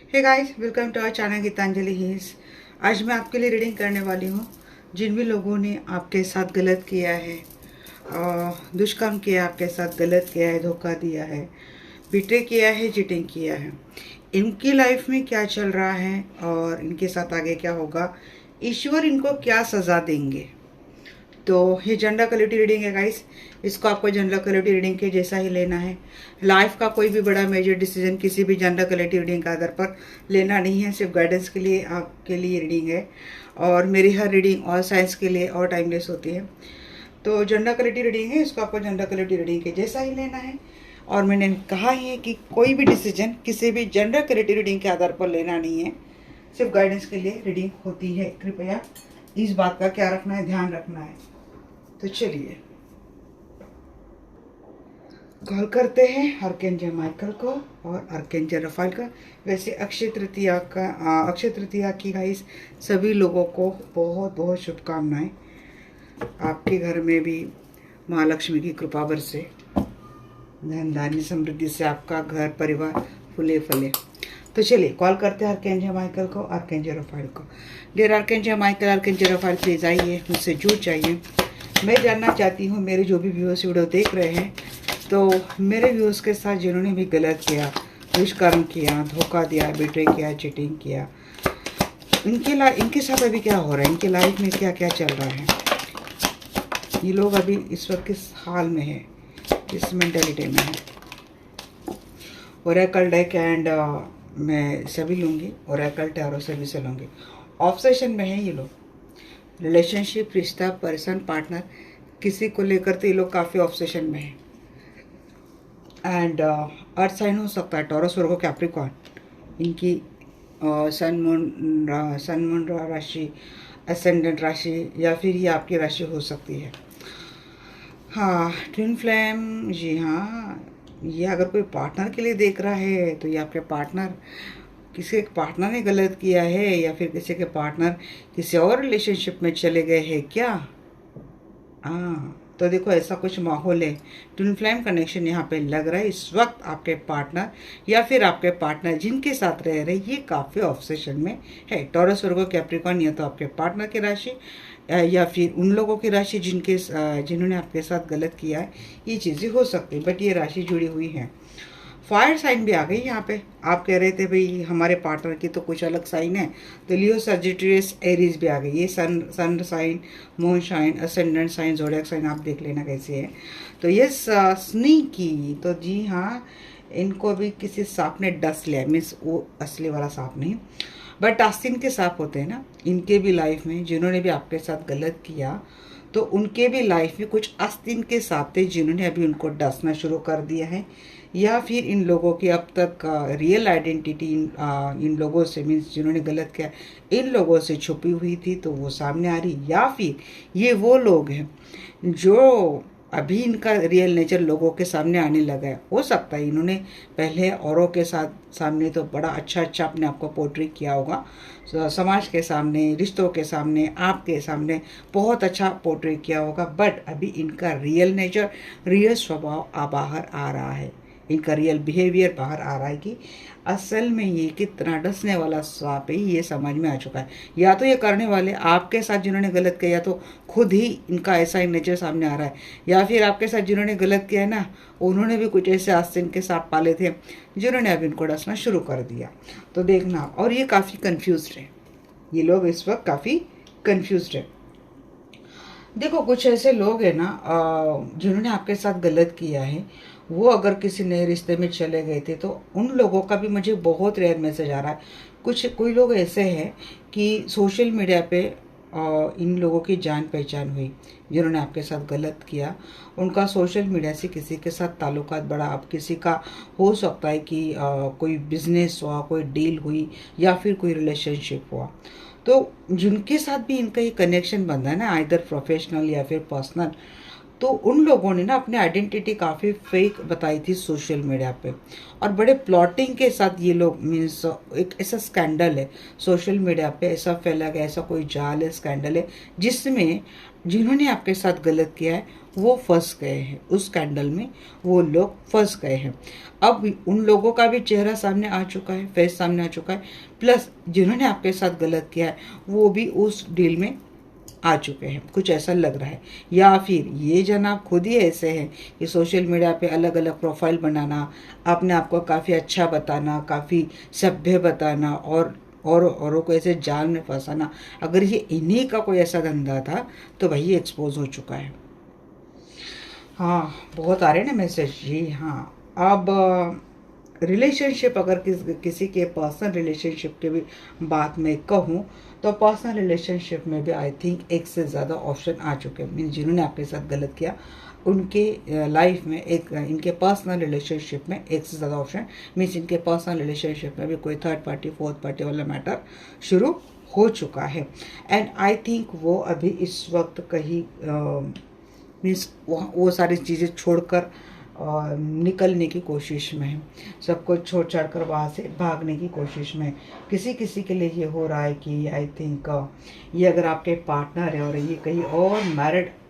Hey guys, welcome to our channel Geetanjali heals. आज मैं आपके लिए रीडिंग करने वाली हूँ। जिन भी लोगों ने आपके साथ गलत किया है, दुष्कर्म किया, आपके साथ गलत किया है, धोखा दिया है, बिट्रे किया है, चीटिंग किया है, इनकी लाइफ में क्या चल रहा है और इनके साथ आगे क्या होगा, ईश्वर इनको क्या सज़ा देंगे। तो ये जनरल क्वालिटी रीडिंग है गाइस। इसको आपको जनरल क्वालिटी रीडिंग के जैसा ही लेना है। लाइफ का कोई भी बड़ा मेजर डिसीजन किसी भी जनरल क्वालिटी रीडिंग का आधार पर लेना नहीं है, सिर्फ गाइडेंस के लिए आपके लिए रीडिंग है। और मेरी हर रीडिंग और साइंस के लिए और टाइमलेस होती है। तो जनरल क्वालिटी रीडिंग है, इसको आपको जनरल क्वालिटी रीडिंग के जैसा ही लेना है। और मैंने कहा ही है कि कोई भी डिसीजन किसी भी जनरल क्वालिटी रीडिंग के आधार पर लेना नहीं है, सिर्फ गाइडेंस के लिए रीडिंग होती है। कृपया इस बात का क्या रखना है, ध्यान रखना है। तो चलिए कॉल करते हैं आर्कएंजल माइकल को और आर्कएंजल रफाइल का। वैसे अक्षय तृतीया की गाइस सभी लोगों को बहुत बहुत शुभकामनाएं। आपके घर में भी माँ लक्ष्मी की कृपा बरसे, धन धान्य समृद्धि से आपका घर परिवार फूले फले। तो चलिए कॉल करते हैं आर्कएंजल माइकल को, आर्कएंजल रफाइल को। Dear archangel Michael, archangel Raphael please आइए, मुझसे जुड़ जाइए। मैं जानना चाहती हूँ, मेरे जो भी व्यूअर्स वीडियो देख रहे हैं, तो मेरे व्यूअर्स के साथ जिन्होंने भी गलत किया, दुष्कर्म किया, धोखा दिया, बिट्रे किया, चीटिंग किया, इनके साथ अभी क्या हो रहा है, इनकी लाइफ में क्या क्या चल रहा है, ये लोग अभी इस वक्त किस हाल में है, किस मेंटेलिटी में है। ओरेकल डेक एंड मैं सभी लूँगी, ओरेकल टैरो सभी से लूँगी। ऑब्सेशन में है ये लोग, रिलेशनशिप, रिश्ता, पर्सन, पार्टनर, किसी को लेकर तो ये लोग काफ़ी ऑब्सेशन में है। एंड अर्थ साइन हो सकता है, टॉरस, वर्गो, कैप्रिकॉर्न, इनकी सन मून राशि, असेंडेंट राशि, या फिर ये आपकी राशि हो सकती है। हाँ, ट्विन फ्लेम, जी हाँ। ये अगर कोई पार्टनर के लिए देख रहा है तो ये आपके पार्टनर, किसी एक पार्टनर ने गलत किया है, या फिर किसी के पार्टनर किसी और रिलेशनशिप में चले गए हैं क्या। हाँ, तो देखो ऐसा कुछ माहौल है। ट्विन फ्लेम कनेक्शन यहाँ पे लग रहा है। इस वक्त आपके पार्टनर या फिर आपके पार्टनर जिनके साथ रह रहे, ये काफ़ी ऑब्सेशन में है। टॉरस, वर्गो, कैप्रिकॉर्न, या तो आपके पार्टनर की राशि या फिर उन लोगों की राशि जिन्होंने आपके साथ गलत किया है, ये चीज़ें हो सकती है। बट ये राशि जुड़ी हुई है। फायर साइन भी आ गई यहाँ पे। आप कह रहे थे भाई हमारे पार्टनर की तो कुछ अलग साइन है, तो लियो, सजिटेरियस, एरीज भी आ गई। ये sun sign, moon sign, ascendant sign, zodiac sign आप देख लेना कैसे है। तो ये स्नीकी, तो जी हाँ, इनको भी किसी सांप ने डस लिया, मीन्स वो असली वाला सांप नहीं, बट आस्तीन के सांप होते हैं ना, इनके भी लाइफ में जिन्होंने भी आपके साथ गलत किया, तो उनके भी लाइफ में कुछ आस्तीन के सांप थे जिन्होंने अभी उनको डसना शुरू कर दिया है। या फिर इन लोगों की अब तक रियल आइडेंटिटी इन लोगों से, मीन्स जिन्होंने गलत किया, इन लोगों से छुपी हुई थी, तो वो सामने आ रही। या फिर ये वो लोग हैं जो अभी इनका रियल नेचर लोगों के सामने आने लगा है। हो सकता है इन्होंने पहले औरों के सामने तो बड़ा अच्छा अच्छा अपने आप को पोर्ट्रे किया होगा, समाज के सामने, रिश्तों के सामने, आपके सामने बहुत अच्छा पोर्ट्रे किया होगा। बट अभी इनका रियल नेचर, रियल स्वभाव बाहर आ रहा है, इनका रियल बिहेवियर बाहर आ रहा है कि असल में ये कितना डसने वाला सांप है, ये समझ में आ चुका है। या तो ये करने वाले आपके साथ जिन्होंने गलत किया, या तो खुद ही इनका ऐसा ही नेचर सामने आ रहा है, या फिर आपके साथ जिन्होंने गलत किया है ना, उन्होंने भी कुछ ऐसे आस्तीन के सांप पाले थे जिन्होंने अब इनको डसना शुरू कर दिया। तो देखना, और ये काफ़ी कन्फ्यूज्ड है, ये लोग इस वक्त काफ़ी कन्फ्यूज्ड है। देखो कुछ ऐसे लोग हैं ना जिन्होंने आपके साथ गलत किया है, वो अगर किसी नए रिश्ते में चले गए थे, तो उन लोगों का भी मुझे बहुत रेयर मैसेज आ रहा है। कोई लोग ऐसे हैं कि सोशल मीडिया पे इन लोगों की जान पहचान हुई जिन्होंने आपके साथ गलत किया। उनका सोशल मीडिया से किसी के साथ ताल्लुकात बढ़ा। अब किसी का हो सकता है कि कोई बिजनेस हुआ, कोई डील हुई, या फिर कोई रिलेशनशिप हुआ। तो जिनके साथ भी इनका ये कनेक्शन बंधा है ना, आइदर प्रोफेशनल या फिर पर्सनल, तो उन लोगों ने ना अपनी आइडेंटिटी काफ़ी फेक बताई थी सोशल मीडिया पे, और बड़े प्लॉटिंग के साथ ये लोग, मीन्स एक ऐसा स्कैंडल है सोशल मीडिया पे, ऐसा फैला गया, ऐसा कोई जाल है, स्कैंडल है, जिसमें जिन्होंने आपके साथ गलत किया है वो फंस गए हैं, उस स्कैंडल में वो लोग फंस गए हैं। अब उन लोगों का भी चेहरा सामने आ चुका है, फेस सामने आ चुका है, प्लस जिन्होंने आपके साथ गलत किया है वो भी उस डील में आ चुके हैं, कुछ ऐसा लग रहा है। या फिर ये जनाब खुद ही ऐसे हैं कि सोशल मीडिया पे अलग अलग प्रोफाइल बनाना, अपने आप को काफ़ी अच्छा बताना, काफ़ी सभ्य बताना, और औरों को ऐसे जाल में फंसाना, अगर ये इन्हीं का कोई ऐसा धंधा था तो वही एक्सपोज हो चुका है। हाँ, बहुत आ रहे हैं ना मैसेज जी। हाँ, अब रिलेशनशिप, अगर किसी के पर्सनल रिलेशनशिप की भी बात मैं कहूँ तो पर्सनल रिलेशनशिप में भी आई थिंक एक से ज़्यादा ऑप्शन आ चुके हैं। मीन जिन्होंने आपके साथ गलत किया उनके लाइफ में एक, इनके पर्सनल रिलेशनशिप में एक से ज़्यादा ऑप्शन, मीन्स इनके पर्सनल रिलेशनशिप में भी कोई थर्ड पार्टी फोर्थ पार्टी वाला मैटर शुरू हो चुका है। एंड आई थिंक वो अभी इस वक्त कहीं मीन्स वो सारी चीज़ें छोड़कर निकलने की कोशिश में है, सब कुछ छोड़ छाड़ कर वहाँ से भागने की कोशिश में। किसी किसी के लिए ये हो रहा है कि आई थिंक ये अगर आपके पार्टनर है और ये कहीं और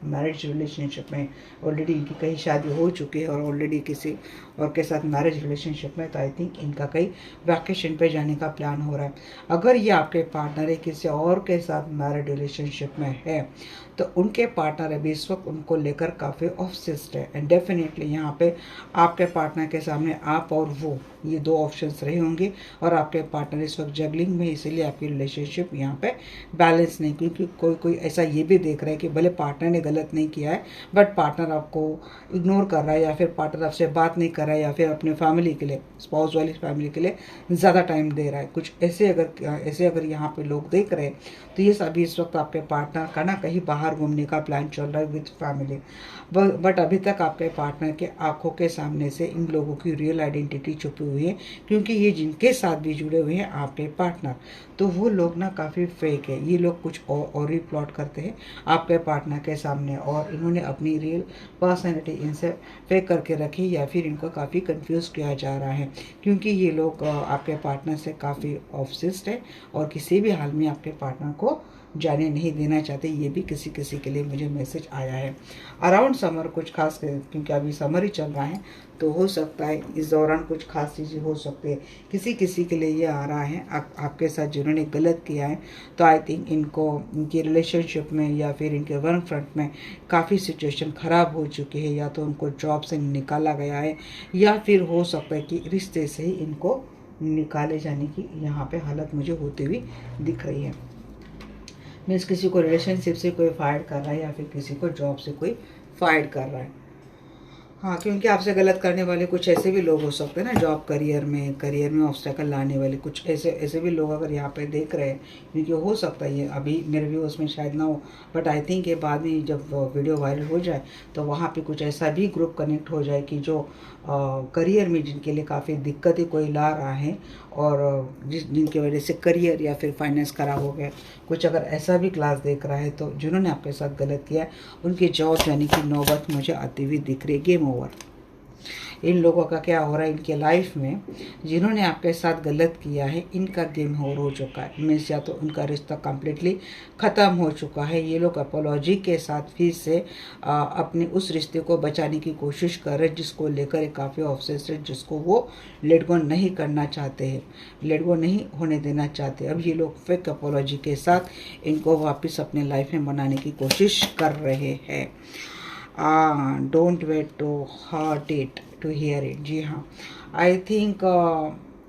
मैरिज रिलेशनशिप में, ऑलरेडी इनकी कहीं शादी हो चुकी है और ऑलरेडी किसी और के साथ मैरिज रिलेशनशिप में, तो आई थिंक इनका कहीं वैकेशन पे जाने का प्लान हो रहा है। अगर ये आपके पार्टनर है किसी और के साथ मैरिज रिलेशनशिप में है तो उनके पार्टनर अभी इस वक्त उनको लेकर काफ़ी ऑब्सेस्ड है। एंड डेफिनेटली यहाँ पे आपके पार्टनर के सामने आप और वो, ये दो ऑप्शंस रहे होंगे, और आपके पार्टनर इस वक्त जगलिंग में, इसीलिए आपकी रिलेशनशिप यहाँ पे बैलेंस नहीं, क्योंकि कोई कोई ऐसा ये भी देख रहा है कि भले पार्टनर ने गलत नहीं किया है बट पार्टनर आपको इग्नोर कर रहा है, या फिर पार्टनर आपसे बात नहीं कर रहा है, या फिर अपने फैमिली के लिए, स्पाउस वाली फैमिली के लिए ज़्यादा टाइम दे रहा है। कुछ ऐसे अगर यहाँ पे लोग देख रहे हैं तो ये सभी इस वक्त आपके पार्टनर का ना कहीं बाहर घूमने का प्लान चल रहा है विद फैमिली, बट अभी तक आपके पार्टनर के आंखों के सामने से इन लोगों की रियल आइडेंटिटी छुपी हुई है, क्योंकि ये जिनके साथ भी जुड़े हुए हैं आपके पार्टनर, तो वो लोग ना काफ़ी फेक है। ये लोग कुछ और ही प्लॉट करते हैं आपके पार्टनर के सामने, और इन्होंने अपनी रियल पर्सनैलिटी इनसे फेक करके रखी, या फिर इनको काफ़ी कंफ्यूज किया जा रहा है, क्योंकि ये लोग आपके पार्टनर से काफ़ी ऑब्सेस्ड है और किसी भी हाल में आपके पार्टनर को जाने नहीं देना चाहते। ये भी किसी किसी के लिए मुझे मैसेज आया है। अराउंड समर कुछ खास, क्योंकि अभी समर ही चल रहा है, तो हो सकता है इस दौरान कुछ खास चीज़ें हो सकती है। किसी किसी के लिए ये आ रहा है आपके साथ जिन्होंने गलत किया है, तो आई थिंक इनको इनकी रिलेशनशिप में या फिर इनके वर्क फ्रंट में काफ़ी सिचुएशन ख़राब हो चुकी है, या तो उनको जॉब से निकाला गया है, या फिर हो सकता है कि रिश्ते से ही इनको निकाले जाने की यहाँ पे हालत मुझे होती हुई दिख रही है। मीन्स किसी को रिलेशनशिप से कोई फायर कर रहा है, या फिर किसी को जॉब से कोई फायर कर रहा है। हाँ, क्योंकि आपसे गलत करने वाले कुछ ऐसे भी लोग हो सकते हैं ना, जॉब करियर में ऑब्स्टेकल लाने वाले कुछ ऐसे भी लोग अगर यहाँ पे देख रहे हैं, क्योंकि हो सकता है ये अभी मेरे व्यूअर्स में शायद ना हो, बट आई थिंक ये बाद में जब वीडियो वायरल हो जाए तो वहाँ पे कुछ ऐसा भी ग्रुप कनेक्ट हो जाए कि जो करियर में जिनके लिए काफ़ी दिक्कतें कोई ला रहा है, और जिनकी वजह से करियर या फिर फाइनेंस खराब हो गया, कुछ अगर ऐसा भी क्लास देख रहा है, तो जिन्होंने आपके साथ गलत किया है उनकी जॉब जाने की नौबत मुझे आती हुई दिख रही है। Game over. इन लोगों का क्या हो रहा है इनके लाइफ में, जिन्होंने आपके साथ गलत किया है इनका गेम ओवर हो चुका है, मीन्स या तो उनका रिश्ता कम्प्लीटली ख़त्म हो चुका है। ये लोग अपोलॉजी के साथ फिर से अपने उस रिश्ते को बचाने की कोशिश कर रहे हैं, जिसको लेकर काफ़ी ऑब्सेस है, जिसको वो लेट गो नहीं करना चाहते हैं, लेट गो नहीं होने देना चाहते। अब ये लोग फेक अपोलॉजी के साथ इनको वापस अपने लाइफ में बनाने की कोशिश कर रहे हैं। Don't wait to hurt it to hear it. जी हाँ, I think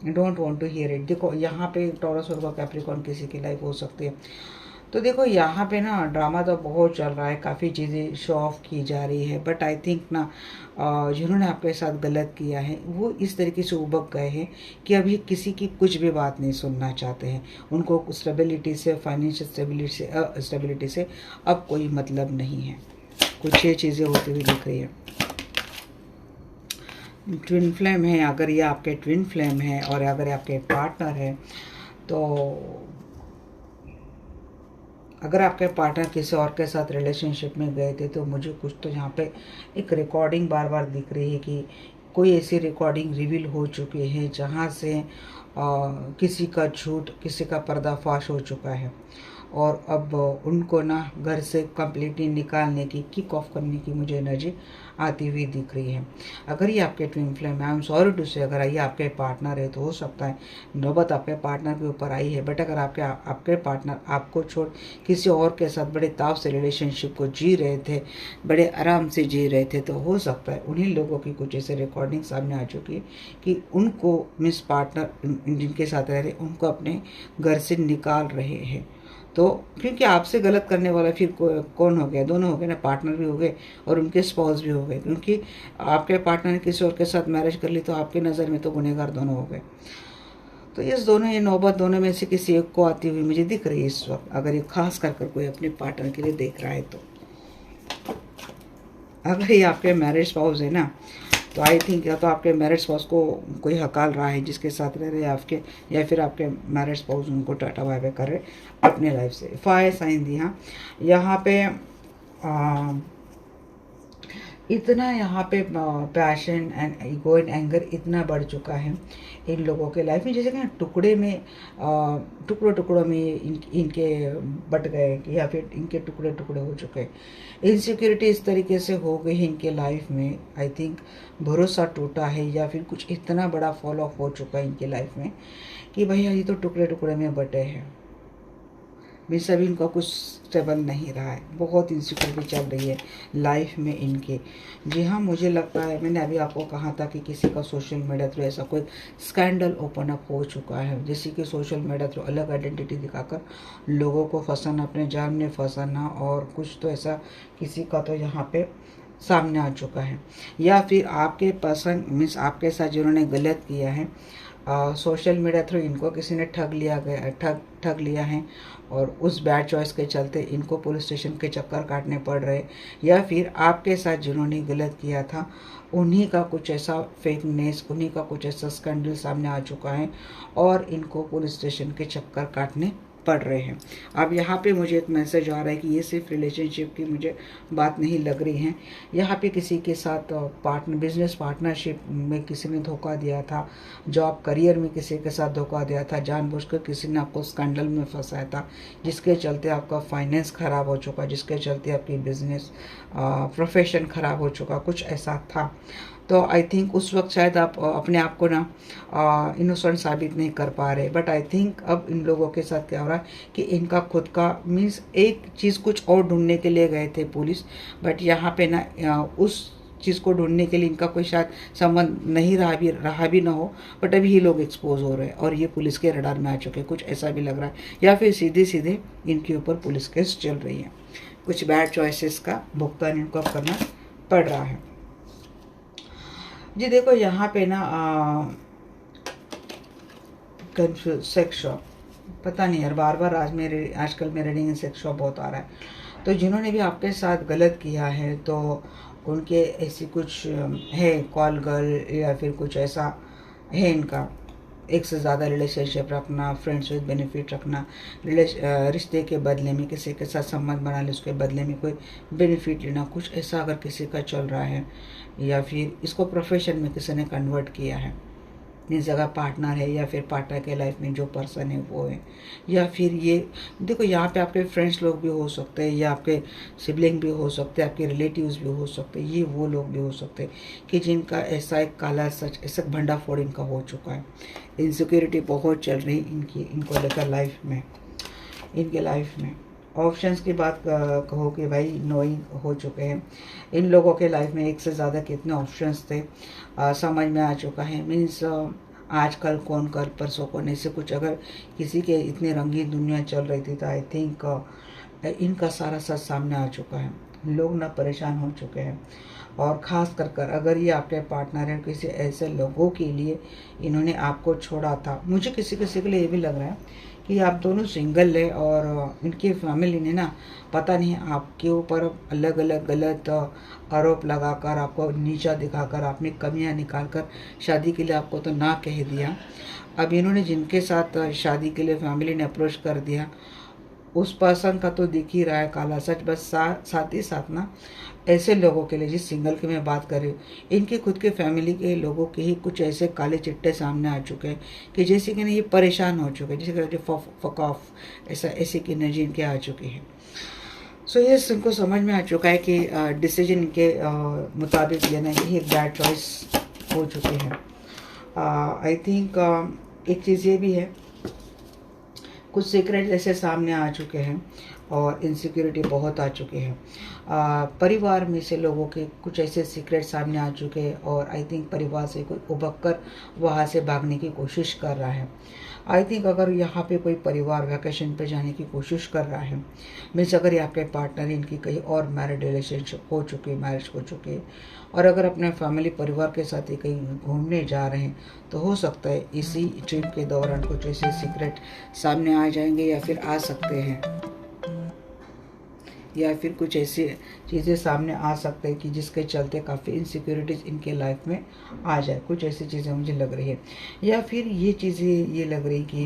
don't want to hear it. देखो यहाँ पे टॉरस और कैप्रिकॉर्न किसी की लाइफ हो सकती है, तो देखो यहाँ पे ना ड्रामा तो बहुत चल रहा है, काफ़ी चीज़ें शो ऑफ की जा रही है, बट आई थिंक ना जिन्होंने आपके साथ गलत किया है वो इस तरीके से उबक गए हैं कि अभी किसी की कुछ भी बात नहीं सुनना चाहते हैं। उनको स्टेबिलिटी से, फाइनेंशियल स्टेबिलिटी से अब कोई मतलब नहीं है। कुछ ये चीज़ें होती हुई दिख रही है। ट्विन फ्लेम है, अगर ये आपके ट्विन फ्लेम है और अगर आपके पार्टनर है, तो अगर आपके पार्टनर किसी और के साथ रिलेशनशिप में गए थे तो मुझे कुछ तो यहाँ पे एक रिकॉर्डिंग बार बार दिख रही है कि कोई ऐसी रिकॉर्डिंग रिवील हो चुकी है जहाँ से किसी का झूठ, किसी का पर्दाफाश हो चुका है और अब उनको ना घर से कंप्लीटली निकालने की, किक ऑफ करने की मुझे एनर्जी आती हुई दिख रही है। अगर ये आपके ट्विन फ्लेम है, आई एम सॉरी टू से, अगर ये आपके पार्टनर है तो हो सकता है नौबत आपके पार्टनर के ऊपर आई है। बट अगर आपके पार्टनर आपको छोड़ किसी और के साथ बड़े ताव से रिलेशनशिप को जी रहे थे, बड़े आराम से जी रहे थे, तो हो सकता है उन्हीं लोगों की कुछ ऐसे रिकॉर्डिंग सामने आ चुकी है कि उनको मिस पार्टनर जिनके साथ रह रहे उनको अपने घर से निकाल रहे हैं। तो क्योंकि आपसे गलत करने वाला फिर कौन हो गया? दोनों हो गए ना, पार्टनर भी हो गए और उनके स्पाउस भी हो गए, क्योंकि आपके पार्टनर ने किसी और के साथ मैरिज कर ली तो आपकी नज़र में तो गुनहगार दोनों हो गए। तो ये नौबत दोनों में से किसी एक को आती हुई मुझे दिख रही है इस वक्त, अगर ये खास कर कोई अपने पार्टनर के लिए देख रहा है तो। अगर ये आपके मैरिज स्पाउस है ना, तो आई थिंक या तो आपके मैरिज स्पाउस को कोई हकाल रहा है जिसके साथ रह रहे आपके, या फिर आपके मैरिज स्पाउस उनको टाटा बाय बाय कर रहे अपने लाइफ से। फायर साइन दी। हाँ, यहाँ पे इतना यहाँ पे passion and ego and anger इतना बढ़ चुका है इन लोगों के लाइफ में, जैसे कि टुकड़े में टुकड़ों में इनके बट गए, या फिर इनके टुकड़े टुकड़े हो चुके हैं। इनसिक्योरिटी इस तरीके से हो गई है इनके लाइफ में, आई थिंक भरोसा टूटा है या फिर कुछ इतना बड़ा फॉल ऑफ हो चुका है इनके लाइफ में कि भैया ये तो टुकड़े टुकड़े में बटे हैं। मीन्स अभी इनका कुछ स्टेबल नहीं रहा है, बहुत इनसिक्योरिटी चल रही है लाइफ में इनके। जी हाँ, मुझे लगता है, मैंने अभी आपको कहा था कि किसी का सोशल मीडिया थ्रू ऐसा कोई स्कैंडल ओपन अप हो चुका है, जैसे कि सोशल मीडिया थ्रू अलग आइडेंटिटी दिखाकर लोगों को फंसाना, अपने जाल में फंसाना, और कुछ तो ऐसा किसी का तो यहाँ पे सामने आ चुका है। या फिर आपके पर्सन मीन्स आपके साथ जिन्होंने गलत किया है, सोशल मीडिया थ्रू इनको किसी ने ठग लिया है और उस बैड चॉइस के चलते इनको पुलिस स्टेशन के चक्कर काटने पड़ रहे, या फिर आपके साथ जिन्होंने गलत किया था उन्हीं का कुछ ऐसा फेकनेस, उन्हीं का कुछ ऐसा स्कैंडल सामने आ चुका है और इनको पुलिस स्टेशन के चक्कर काटने पढ़ रहे हैं। अब यहाँ पे मुझे एक मैसेज आ रहा है कि ये सिर्फ रिलेशनशिप की मुझे बात नहीं लग रही है, यहाँ पे किसी के साथ बिजनेस पार्टनरशिप में किसी ने धोखा दिया था, जॉब करियर में किसी के साथ धोखा दिया था, जानबूझकर किसी ने आपको स्कैंडल में फंसाया था, जिसके चलते आपका फाइनेंस खराब हो चुका, जिसके चलते आपकी बिजनेस प्रोफेशन खराब हो चुका, कुछ ऐसा था। तो आई थिंक उस वक्त शायद आप अपने आप को ना इनोसेंट साबित नहीं कर पा रहे, बट आई थिंक अब इन लोगों के साथ क्या हो रहा है कि इनका खुद का मीन्स एक चीज़ कुछ और ढूंढने के लिए गए थे पुलिस, बट यहाँ पे ना उस चीज़ को ढूंढने के लिए इनका कोई शायद संबंध नहीं रहा भी ना हो, बट अभी ये लोग एक्सपोज हो रहे हैं और ये पुलिस के रडार में आ चुके हैं, कुछ ऐसा भी लग रहा है, या फिर सीधे सीधे इनके ऊपर पुलिस केस चल रही है। कुछ बैड चॉइसेस का भुगतान इनको अब करना पड़ रहा है। जी देखो, यहाँ पे ना कंफ्यूज सेक्स शॉप, पता नहीं यार, बार बार आजकल मेरे रीडिंग सेक्स शॉप बहुत आ रहा है। तो जिन्होंने भी आपके साथ गलत किया है तो उनके ऐसी कुछ है कॉल गर्ल, या फिर कुछ ऐसा है इनका एक से ज़्यादा रिलेशनशिप रखना, फ्रेंड्स विद बेनिफिट रखना, रिश्ते के बदले में किसी के साथ संबंध बना ले, उसके बदले में कोई बेनिफिट लेना, कुछ ऐसा अगर किसी का चल रहा है, या फिर इसको प्रोफेशन में किसी ने कन्वर्ट किया है, इस जगह पार्टनर है या फिर पार्टनर के लाइफ में जो पर्सन है वो है, या फिर ये देखो यहाँ पे आपके फ्रेंड्स लोग भी हो सकते हैं, या आपके सिबलिंग भी हो सकते हैं, आपके रिलेटिव्स भी हो सकते हैं, ये वो लोग भी हो सकते हैं कि जिनका ऐसा एक काला सच, ऐसा भंडाफोड़ इनका हो चुका है। इनसिक्योरिटी बहुत चल रही इनको लेकर लाइफ में, इनके लाइफ में। ऑप्शंस की बात कहो कि भाई नोइंग हो चुके हैं इन लोगों के लाइफ में, एक से ज़्यादा कितने ऑप्शंस थे समझ में आ चुका है। मीन्स आजकल कौन कर परसों कौन, ऐसे कुछ अगर किसी के इतनी रंगीन दुनिया चल रही थी तो आई थिंक इनका सारा सच सामने आ चुका है। लोग ना परेशान हो चुके हैं, और ख़ास कर अगर ये आपके पार्टनर हैं, किसी ऐसे लोगों के लिए इन्होंने आपको छोड़ा था। मुझे किसी के लिए ये भी लग रहा है कि आप दोनों सिंगल है और इनकी फैमिली ने ना पता नहीं आपके ऊपर अलग अलग गलत आरोप लगाकर, आपको नीचा दिखाकर, आपने कमियां निकालकर शादी के लिए आपको तो ना कह दिया। अब इन्होंने जिनके साथ शादी के लिए फैमिली ने अप्रोच कर दिया, उस पर्सन का तो दिख ही रहा है काला सच, बस साथ ही साथ ना ऐसे लोगों के लिए, जिस सिंगल की मैं बात कर रही हूँ, इनके खुद के फैमिली के लोगों के ही कुछ ऐसे काले चिट्टे सामने आ चुके हैं कि जैसे कि ना ये परेशान हो चुके हैं, जैसे कि फक ऑफ, ऐसी की एनर्जी इनके आ चुकी है। सो ये इनको समझ में आ चुका है कि डिसीजन के मुताबिक लेना ही एक बैड चॉइस हो चुकी है। आई थिंक एक चीज़ ये भी है, कुछ सीक्रेट जैसे सामने आ चुके हैं और इनसिक्योरिटी बहुत आ चुकी है। परिवार में से लोगों के कुछ ऐसे सीक्रेट सामने आ चुके हैं और आई थिंक परिवार से कोई उबक कर वहाँ से भागने की कोशिश कर रहा है। आई थिंक अगर यहाँ पे कोई परिवार वैकेशन पे जाने की कोशिश कर रहा है, मीन्स अगर ये आपके पार्टनर, इनकी कहीं और मैरिड रिलेशनशिप हो चुकी है, मैरिज हो चुकी है, और अगर अपने फैमिली परिवार के साथ ही कहीं घूमने जा रहे हैं, तो हो सकता है इसी ट्रिप के दौरान कुछ ऐसे सीक्रेट सामने आ जाएंगे या फिर आ सकते हैं, या फिर कुछ ऐसी चीज़ें सामने आ सकते हैं कि जिसके चलते काफ़ी इनसिक्योरिटीज़ इनके लाइफ में आ जाए। कुछ ऐसी चीज़ें मुझे लग रही है, या फिर ये चीज़ें ये लग रही कि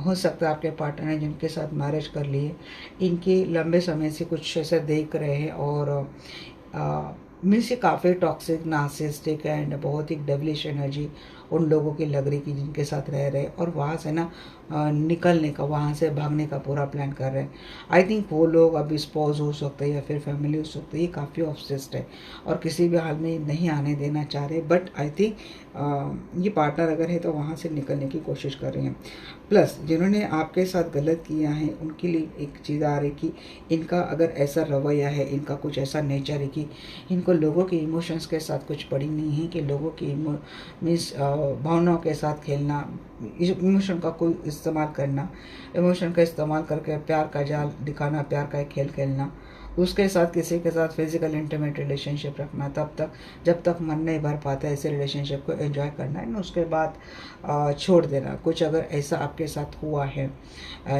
हो सकता है आपके पार्टनर ने जिनके साथ मैरिज कर लिए, इनके लंबे समय से कुछ ऐसा देख रहे हैं और मीन्स ये काफ़ी टॉक्सिक, नार्सिसिस्टिक एंड बहुत ही डेविलिश एनर्जी उन लोगों की लग रही कि जिनके साथ रह रहे और वहाँ से ना निकलने का, वहाँ से भागने का पूरा प्लान कर रहे हैं। आई थिंक वो लोग अभी स्पॉज हो सकते हैं या फिर फैमिली हो सकती है, ये काफ़ी ऑब्सेस्ड है और किसी भी हाल में नहीं आने देना चाह रहे। बट आई थिंक ये पार्टनर अगर है तो वहाँ से निकलने की कोशिश कर रहे हैं। प्लस जिन्होंने आपके साथ गलत किया है उनके लिए एक चीज़ आ रही कि इनका अगर ऐसा रवैया है, इनका कुछ ऐसा नेचर है कि इनको लोगों के इमोशंस के साथ कुछ पड़ी नहीं है, कि लोगों की मीन्स भावनाओं के साथ खेलना, इमोशन का कोई इस्तेमाल करना, इमोशन का इस्तेमाल करके प्यार का जाल दिखाना, प्यार का एक खेल खेलना, उसके साथ किसी के साथ फिजिकल इंटीमेट रिलेशनशिप रखना, तब तक जब तक मन नहीं भर पाता ऐसे रिलेशनशिप को एंजॉय करना है ना, उसके बाद छोड़ देना। कुछ अगर ऐसा आपके साथ हुआ है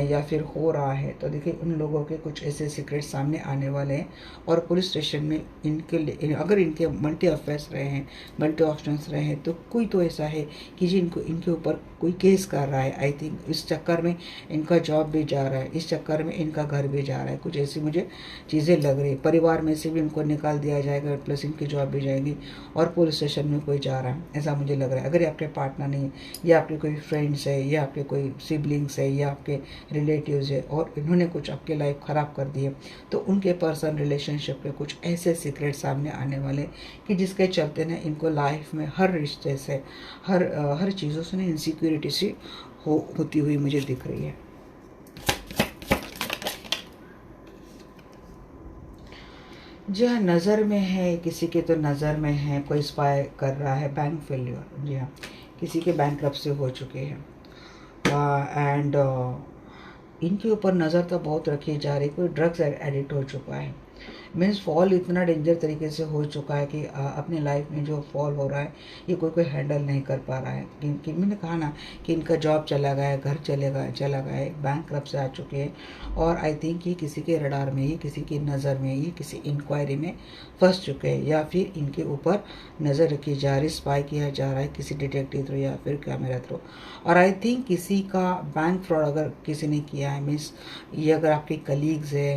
या फिर हो रहा है तो देखिए उन लोगों के कुछ ऐसे सीक्रेट सामने आने वाले हैं और पुलिस स्टेशन में इनके लिए, अगर इनके मल्टी अफेयर्स रहे हैं, मल्टी ऑप्शंस रहे हैं, तो कोई तो ऐसा है कि जिनको इनके ऊपर कोई केस कर रहा है। आई थिंक इस चक्कर में इनका जॉब भी जा रहा है, इस चक्कर में इनका घर भी जा रहा है। कुछ ऐसी मुझे चीज़ें लग रही है, परिवार में से भी इनको निकाल दिया जाएगा, प्लस इनकी जॉब भी जाएगी और पुलिस स्टेशन में कोई जा रहा है, ऐसा मुझे लग रहा है। अगर ये आपके पार्टनर नहीं है, या आपके कोई फ्रेंड्स है, या आपके कोई सिबलिंग्स है, या आपके रिलेटिव्स है और इन्होंने कुछ आपकी लाइफ ख़राब कर दी है, तो उनके पर्सन रिलेशनशिप के कुछ ऐसे सीक्रेट सामने आने वाले कि जिसके चलते ना इनको लाइफ में हर रिश्ते से, हर चीज़ों से ना इनसिक्योरिटी सी होती हुई मुझे दिख रही है। जी हाँ, नज़र में है, किसी के तो नज़र में है, कोई स्पाई कर रहा है, बैंक फेल्योर, जी हाँ, किसी के बैंकरप्सी हो चुके हैं एंड इनके ऊपर नज़र तो बहुत रखी जा रही, कोई ड्रग्स एडिक्ट हो चुका है। मीन्स फॉल इतना डेंजर तरीके से हो चुका है कि अपने लाइफ में जो फॉल हो रहा है ये कोई हैंडल नहीं कर पा रहा है। कि मैंने कहा ना कि इनका जॉब चला गया, घर चला गया, बैंक से आ चुके हैं और आई थिंक ये किसी के रडार में, ये किसी की नज़र में, ये किसी इंक्वायरी में फंस चुके हैं, या फिर इनके ऊपर नज़र रखी जा रही, स्पाई किया जा रहा है किसी डिटेक्टिव थ्रू या फिर कैमरा थ्रू। और आई थिंक किसी का बैंक फ्रॉड अगर किसी ने किया है, मीन्स ये अगर आपके कलीग्स है,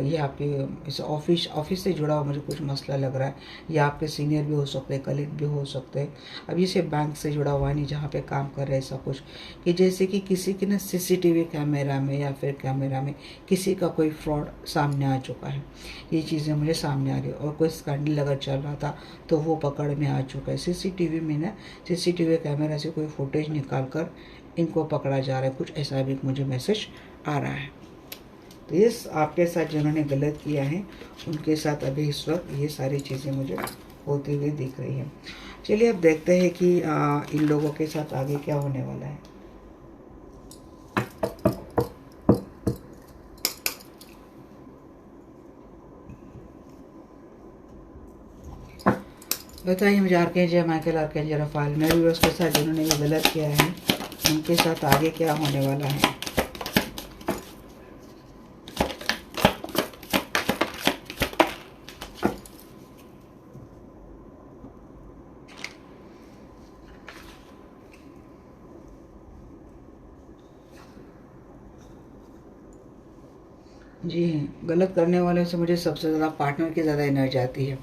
ये आपके इस ऑफिस से जुड़ा हुआ मुझे कुछ मसला लग रहा है, या आपके सीनियर भी हो सकते हैं, कलीग भी हो सकते हैं। अब ये सिर्फ बैंक से जुड़ा हुआ नहीं, जहाँ पे काम कर रहे हैं ऐसा कुछ, कि जैसे कि किसी की ना सीसीटीवी कैमरा में या फिर कैमरा में किसी का कोई फ्रॉड सामने आ चुका है। ये चीज़ें मुझे सामने आ रही है और कोई स्कैंडल अगर चल रहा था तो वो पकड़ में आ चुका है। सीसीटीवी में ना, सीसीटीवी कैमरा से कोई फुटेज निकाल कर इनको पकड़ा जा रहा है, कुछ ऐसा भी मुझे मैसेज आ रहा है। तो ये आपके साथ जिन्होंने गलत किया है उनके साथ अभी इस वक्त ये सारी चीज़ें मुझे होती हुई दिख रही है। चलिए अब देखते हैं कि इन लोगों के साथ आगे क्या होने वाला है। बताइए मुझे आर्केंजल माइकल, आर्केंजल रफाल, मेरे व्यूअर्स के साथ जिन्होंने ये गलत किया है उनके साथ आगे क्या होने वाला है। जी गलत करने वाले से मुझे सबसे ज़्यादा पार्टनर की ज़्यादा एनर्जी आती है।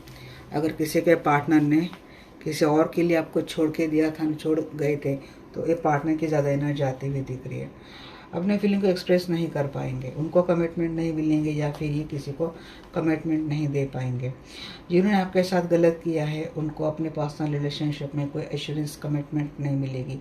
अगर किसी के पार्टनर ने किसी और के लिए आपको छोड़ के दिया था, छोड़ गए थे, तो ये पार्टनर की ज़्यादा एनर्जी आती हुई दिख रही है। अपने फीलिंग को एक्सप्रेस नहीं कर पाएंगे, उनको कमिटमेंट नहीं मिलेंगे, या फिर ये किसी को कमिटमेंट नहीं दे पाएंगे। जिन्होंने आपके साथ गलत किया है उनको अपने पर्सनल रिलेशनशिप में कोई एश्योरेंस कमिटमेंट नहीं मिलेगी।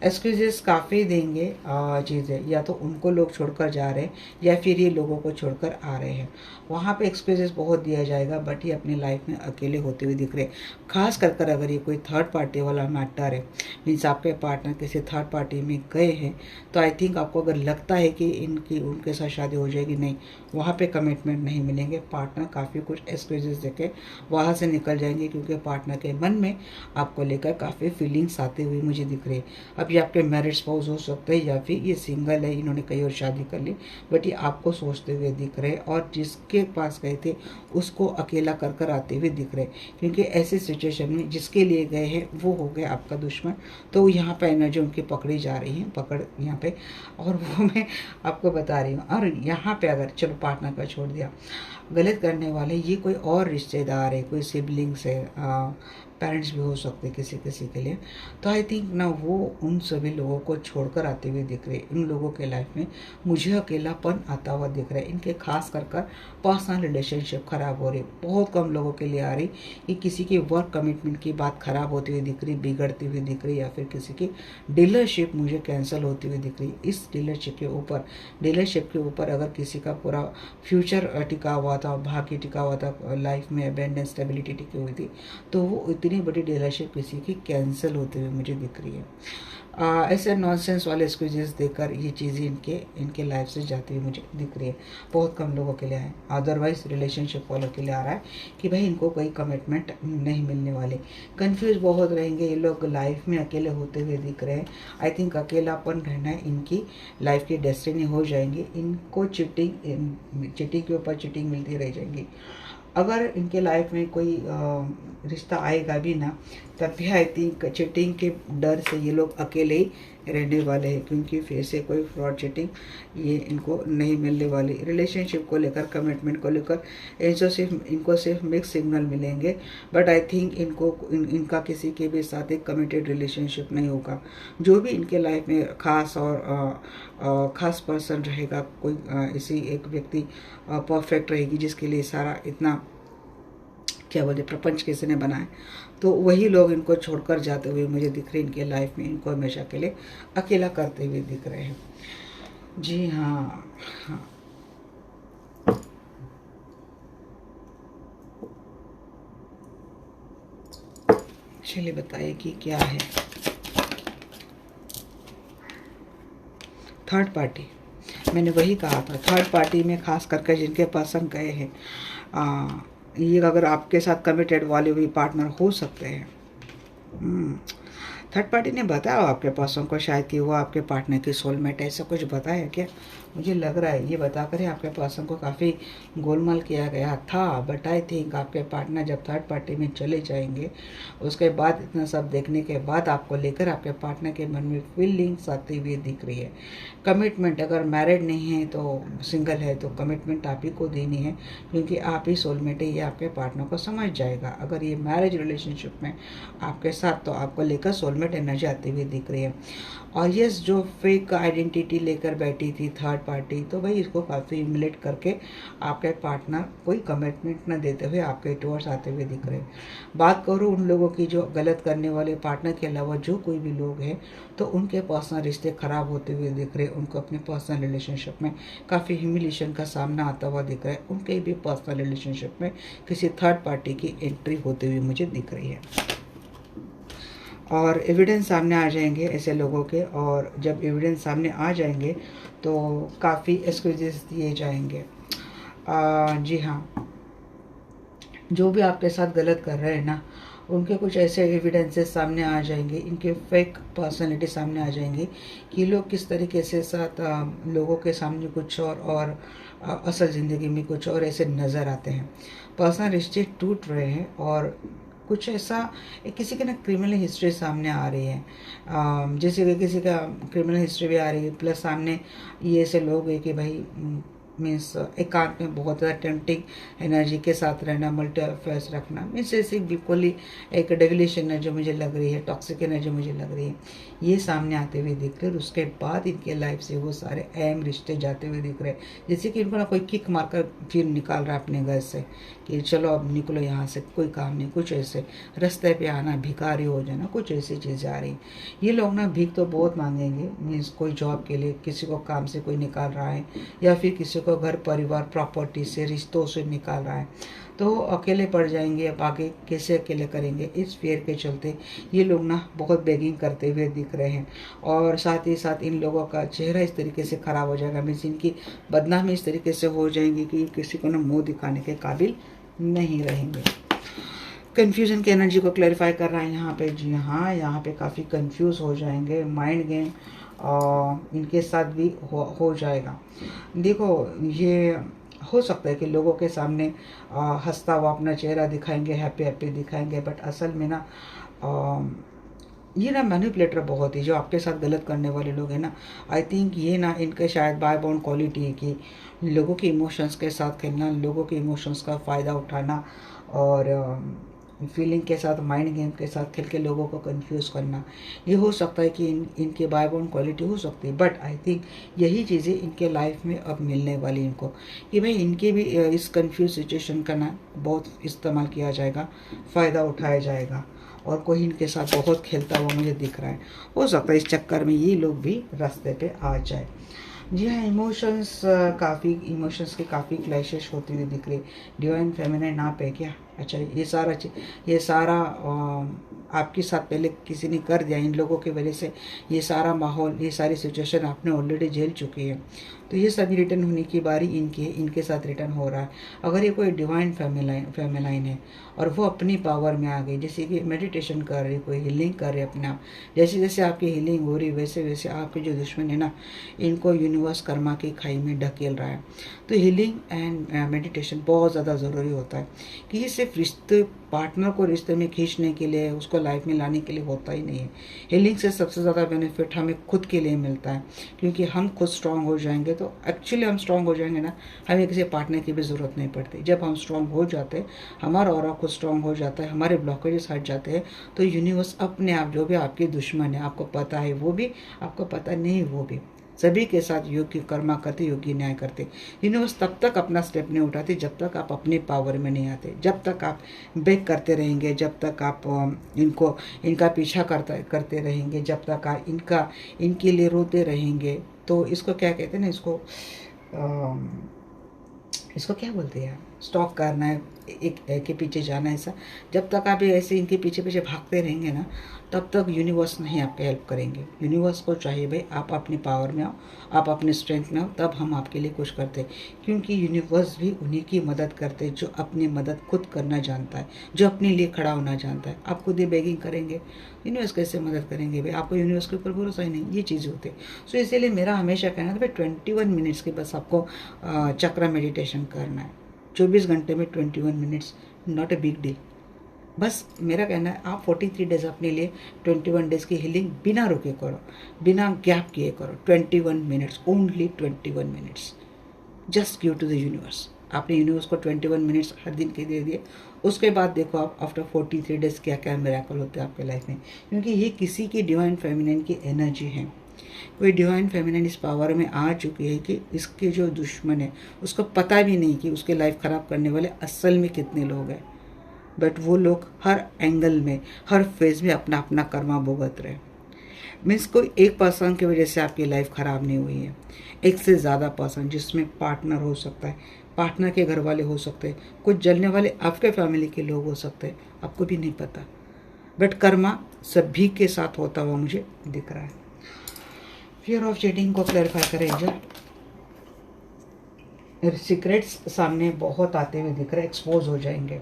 एक्सक्यूजेस काफ़ी देंगे चीज़ें, या तो उनको लोग छोड़कर जा रहे हैं या फिर ये लोगों को छोड़कर आ रहे हैं। वहाँ पे एक्सक्यूजेस बहुत दिया जाएगा, बट ये अपनी लाइफ में अकेले होते हुए दिख रहे हैं। खास कर अगर ये कोई थर्ड पार्टी वाला मैटर है, मीन्स आपके पार्टनर किसी थर्ड पार्टी में गए हैं, तो आई थिंक आपको अगर लगता है कि इनकी उनके साथ शादी हो जाएगी, नहीं, वहाँ पे कमिटमेंट नहीं मिलेंगे। पार्टनर काफ़ी कुछ एक्सक्यूजेस देके वहाँ से निकल जाएंगे, क्योंकि पार्टनर के मन में आपको लेकर काफ़ी फीलिंग्स आती हुई मुझे दिख रही है। अब ये आपके मैरिड स्पाउस हो सकते हैं, या फिर ये सिंगल है, इन्होंने कहीं और शादी कर ली, बट ये आपको सोचते हुए दिख रहे हैं, और जिसके पास गए थे उसको अकेला कर आते हुए दिख रहे हैं। क्योंकि ऐसी सिचुएशन में जिसके लिए गए हैं वो हो गया आपका दुश्मन, तो यहाँ पे एनर्जी उनकी पकड़ी जा रही है, पकड़ यहाँ पे, और वो मैं आपको बता रही हूँ। और यहाँ पे अगर चलो पार्टनर का छोड़ दिया, गलत करने वाले ये कोई और रिश्तेदार है, कोई सिबलिंग्स है, पेरेंट्स भी हो सकते हैं किसी किसी के लिए, तो आई थिंक ना वो उन सभी लोगों को छोड़कर आते हुए दिख रहे हैं। इन लोगों के लाइफ में मुझे अकेलापन आता हुआ दिख रहा है। इनके खास कर पर्सनल रिलेशनशिप खराब हो रही, बहुत कम लोगों के लिए आ रही कि किसी की वर्क कमिटमेंट की बात खराब होती हुई दिख रही, बिगड़ती हुई दिख रही, या फिर किसी की डीलरशिप मुझे कैंसिल होती हुई दिख रही। इस डीलरशिप के ऊपर अगर किसी का पूरा फ्यूचर टिका हुआ था, भाग्य टिका हुआ था, लाइफ में अबेंडेंस स्टेबिलिटी टिकी हुई थी, तो वो इतनी बड़ी डीलरशिप किसी की कैंसिल होते हुए मुझे दिख रही है। ऐसे नॉनसेंस वाले एक्सक्यूजेस देकर ये चीज़ें इनके लाइफ से जाती हुई मुझे दिख रही है। बहुत कम लोगों के लिए है, अदरवाइज रिलेशनशिप वालों के लिए आ रहा है कि भाई इनको कोई कमिटमेंट नहीं मिलने वाले। कंफ्यूज बहुत रहेंगे ये लोग, लाइफ में अकेले होते हुए दिख रहे हैं। आई थिंक अकेलापन रहना इनकी लाइफ की डेस्टिनी हो जाएंगी। इनको चिटिंग के ऊपर चिटिंग मिलती रह जाएंगी। अगर इनके लाइफ में कोई रिश्ता आएगा भी ना, तब भी आई थिंक चीटिंग के डर से ये लोग अकेले ही रहने वाले हैं, क्योंकि फिर से कोई फ्रॉड चीटिंग ये इनको नहीं मिलने वाली। रिलेशनशिप को लेकर, कमिटमेंट को लेकर इनको सिर्फ मिक्स सिग्नल मिलेंगे, बट आई थिंक इनका किसी के भी साथ एक कमिटेड रिलेशनशिप नहीं होगा। जो भी इनके लाइफ में खास और खास पर्सन रहेगा, कोई इसी एक व्यक्ति परफेक्ट रहेगी जिसके लिए सारा इतना क्या बोलते प्रपंच किसी ने बनाया, तो वही लोग इनको छोड़कर जाते हुए मुझे दिख रहे हैं। इनके लाइफ में इनको हमेशा के लिए अकेला करते हुए दिख रहे हैं। जी हाँ, हाँ। चलिए बताइए कि क्या है थर्ड पार्टी। मैंने वही कहा था, थर्ड पार्टी में खास करके जिनके पर्सन गए हैं, ये अगर आपके साथ कमिटेड वाले भी पार्टनर हो सकते हैं। थर्ड पार्टी ने बताया आपके पर्सन को शायद कि वो आपके पार्टनर की सोलमेट है, ऐसा कुछ बताया क्या? मुझे लग रहा है ये बताकर ही आपके पर्सन को काफ़ी गोलमाल किया गया था। बट आई थिंक आपके पार्टनर जब थर्ड पार्टी में चले जाएंगे, उसके बाद इतना सब देखने के बाद आपको लेकर आपके पार्टनर के मन में फीलिंग्स आती हुई दिख रही है। कमिटमेंट, अगर मैरिड नहीं है तो सिंगल है तो कमिटमेंट आप ही को देनी है, क्योंकि आप ही सोलमेट है, ये आपके पार्टनर को समझ जाएगा। अगर ये मैरिज रिलेशनशिप में आपके साथ, तो आपको लेकर सोलमेट एनर्जी आती हुई दिख रही है। और यस, जो फेक आइडेंटिटी लेकर बैठी थी थर्ड पार्टी, तो भाई इसको काफ़ी ह्यूमिलेट करके आपके पार्टनर कोई कमिटमेंट न देते हुए आपके टूवर्ड्स आते हुए दिख रहे हैं। बात करो उन लोगों की जो गलत करने वाले पार्टनर के अलावा जो कोई भी लोग हैं, तो उनके पर्सनल रिश्ते खराब होते हुए दिख रहे हैं। उनको अपने पर्सनल रिलेशनशिप में काफ़ी ह्यूमिलेशन का सामना आता हुआ दिख रहा है। उनके भी पर्सनल रिलेशनशिप में किसी थर्ड पार्टी की एंट्री होते हुए मुझे दिख रही है। और एविडेंस सामने आ जाएंगे ऐसे लोगों के, और जब एविडेंस सामने आ जाएंगे तो काफ़ी एक्सक्यूजेस दिए जाएंगे। जी हाँ, जो भी आपके साथ गलत कर रहे हैं ना, उनके कुछ ऐसे एविडेंसेस सामने आ जाएंगे, इनके फेक पर्सनैलिटी सामने आ जाएंगी कि लोग किस तरीके से साथ लोगों के सामने कुछ और असल ज़िंदगी में कुछ और ऐसे नज़र आते हैं। पर्सनल रिश्ते टूट रहे हैं, और कुछ ऐसा किसी के ना क्रिमिनल हिस्ट्री सामने आ रही है, जैसे कि किसी का क्रिमिनल हिस्ट्री भी आ रही है, प्लस सामने ये ऐसे लोग हैं कि भाई मीन्स एकांत में बहुत ज़्यादा टेम्पटिंग एनर्जी के साथ रहना, मल्टी अफेयर्स रखना, मीन्स ऐसी बिल्कुल ही एक डेविलिश एनर्जी मुझे लग रही है, टॉक्सिक एनर्जी मुझे लग रही है, ये सामने आते हुए दिख रहे हैं। उसके बाद इनके लाइफ से वो सारे अहम रिश्ते जाते हुए दिख रहे हैं, जैसे कि इनको ना कोई किक मारकर फिर निकाल रहा है अपने घर से कि चलो अब निकलो यहाँ से, कोई काम नहीं, कुछ ऐसे रास्ते पे आना, भिखारी हो जाना, कुछ ऐसी चीज़ें आ रही। ये लोग ना भीख तो बहुत मांगेंगे, मीन्स कोई जॉब के लिए किसी को काम से कोई निकाल रहा है, या फिर किसी को घर परिवार प्रॉपर्टी से रिश्तों से निकाल रहा है, तो अकेले पड़ जाएंगे। अब आगे कैसे अकेले करेंगे, इस फेयर के चलते ये लोग ना बहुत बेगिंग करते हुए दिख रहे हैं। और साथ ही साथ इन लोगों का चेहरा इस तरीके से ख़राब हो जाएगा, मीन्स इनकी बदनामी इस तरीके से हो जाएंगी कि किसी को ना मुँह दिखाने के काबिल नहीं रहेंगे। कन्फ्यूजन की एनर्जी को क्लैरिफाई कर रहा है यहाँ पे। जी हाँ, यहाँ पे काफ़ी कंफ्यूज हो जाएंगे, माइंड गेम इनके साथ भी हो जाएगा। देखो, ये हो सकता है कि लोगों के सामने हंसता हुआ अपना चेहरा दिखाएंगे, हैप्पी हैप्पी दिखाएंगे, बट असल में ना ये ना मैनिपुलेटर बहुत ही, जो आपके साथ गलत करने वाले लोग हैं ना, आई थिंक ये ना इनके शायद बाय बाउंड क्वालिटी है कि लोगों के इमोशंस के साथ खेलना, लोगों के इमोशंस का फ़ायदा उठाना, और फीलिंग के साथ, माइंड गेम के साथ खेल के लोगों को कंफ्यूज करना। ये हो सकता है कि इनके बाय बाउंड क्वालिटी हो सकती है, बट आई थिंक यही चीज़ें इनके लाइफ में अब मिलने वाली इनको, कि भाई इनके भी इस कंफ्यूज सिचुएशन का ना बहुत इस्तेमाल किया जाएगा, फ़ायदा उठाया जाएगा, और कोई इनके साथ बहुत खेलता हुआ मुझे दिख रहा है। हो सकता है इस चक्कर में ये लोग भी रास्ते पे आ जाए। जी हाँ, इमोशंस की काफ़ी क्लैशेस होती हुई दिख रही। डिवाइन फेमिनिन आप है क्या? अच्छा, ये सारा आपके साथ पहले किसी ने कर दिया, इन लोगों की वजह से ये सारा माहौल, ये सारी सिचुएशन आपने ऑलरेडी झेल चुकी है, तो ये सभी रिटर्न होने की बारी इनके साथ रिटर्न हो रहा है। अगर ये कोई डिवाइन फेमिनाइन है और वो अपनी पावर में आ गई, जैसे कि मेडिटेशन कर रही, कोई हीलिंग कर रही अपने आप, जैसे जैसे आपकी हीलिंग हो रही वैसे वैसे आपके जो दुश्मन है ना, इनको यूनिवर्स कर्मा की खाई में ढकेल रहा है। तो हीलिंग एंड मेडिटेशन बहुत ज़्यादा ज़रूरी होता है, कि ये सिर्फ रिश्ते, पार्टनर को रिश्ते में खींचने के लिए, उसको लाइफ में लाने के लिए होता ही नहीं है। हीलिंग से सबसे ज़्यादा बेनिफिट हमें खुद के लिए मिलता है, क्योंकि हम खुद स्ट्रांग हो जाएंगे, तो एक्चुअली हम स्ट्रांग हो जाएंगे ना, हमें किसी पार्टनर की भी ज़रूरत नहीं पड़ती। जब हम स्ट्रांग हो जाते हैं, हमारा ऑरा खुद स्ट्रांग हो जाता है, हमारे ब्लॉकेजेस हट जाते हैं, तो यूनिवर्स अपने आप, जो भी आपके दुश्मन है, आपको पता है वो भी, आपको पता नहीं वो भी, सभी के साथ योग्य कर्मा करते, योग्य न्याय करते। यूनिवर्स तब तक अपना स्टेप नहीं उठाती जब तक आप अपने पावर में नहीं आते। जब तक आप बेक करते रहेंगे, जब तक आप इनका पीछा करते रहेंगे, जब तक आप इनके लिए रोते रहेंगे, तो इसको क्या कहते हैं ना, इसको क्या बोलते हैं, स्टॉक करना है, एक के पीछे जाना है, ऐसा। जब तक आप ऐसे इनके पीछे पीछे भागते रहेंगे ना, तब तक यूनिवर्स नहीं आपके हेल्प करेंगे। यूनिवर्स को चाहिए भाई आप अपनी पावर में आओ, आप अपने स्ट्रेंथ में आओ, तब हम आपके लिए कुछ करते हैं, क्योंकि यूनिवर्स भी उन्हीं की मदद करते हैं जो अपनी मदद खुद करना जानता है, जो अपने लिए खड़ा होना जानता है। आप खुद ही बेगिंग करेंगे, यूनिवर्स कैसे मदद करेंगे भाई? आपको यूनिवर्स के ऊपर भरोसा ही नहीं, ये चीज़ होती है। सो इसीलिए मेरा हमेशा कहना था भाई 21 मिनट्स के बस आपको चक्र मेडिटेशन करना है, 24 घंटे में 21 minutes, not a big deal. बस मेरा कहना है आप 43 डेज अपने लिए 21 डेज की हीलिंग बिना रुके करो, बिना गैप किए करो, 21 minutes, only 21 minutes, just give to the universe. आपने यूनिवर्स को 21 मिनट्स हर दिन के दे दिए, उसके बाद देखो आप आफ्टर 43 डेज क्या क्या मिरेकल होते हैं आपके लाइफ में, क्योंकि ये किसी की डिवाइन फेमिनिन की एनर्जी है। कोई डिवाइन फेमिनिन इस पावर में आ चुकी है कि इसके जो दुश्मन है उसको पता भी नहीं कि उसके लाइफ ख़राब करने वाले असल में कितने लोग हैं, बट वो लोग हर एंगल में, हर फेज में अपना अपना कर्मा भुगत रहे। मीन्स कोई एक पर्सन की वजह से आपकी लाइफ ख़राब नहीं हुई है, एक से ज़्यादा पर्सन, जिसमें पार्टनर हो सकता है, पार्टनर के घर वाले हो सकते हैं, कुछ जलने वाले आपके फैमिली के लोग हो सकते हैं, आपको भी नहीं पता, बट कर्मा सभी के साथ होता हुआ मुझे दिख रहा है। फियर ऑफ चीटिंग को क्लैरिफाई करें एंजल। सीक्रेट्स सामने बहुत आते हुए दिख रहे, एक्सपोज हो जाएंगे।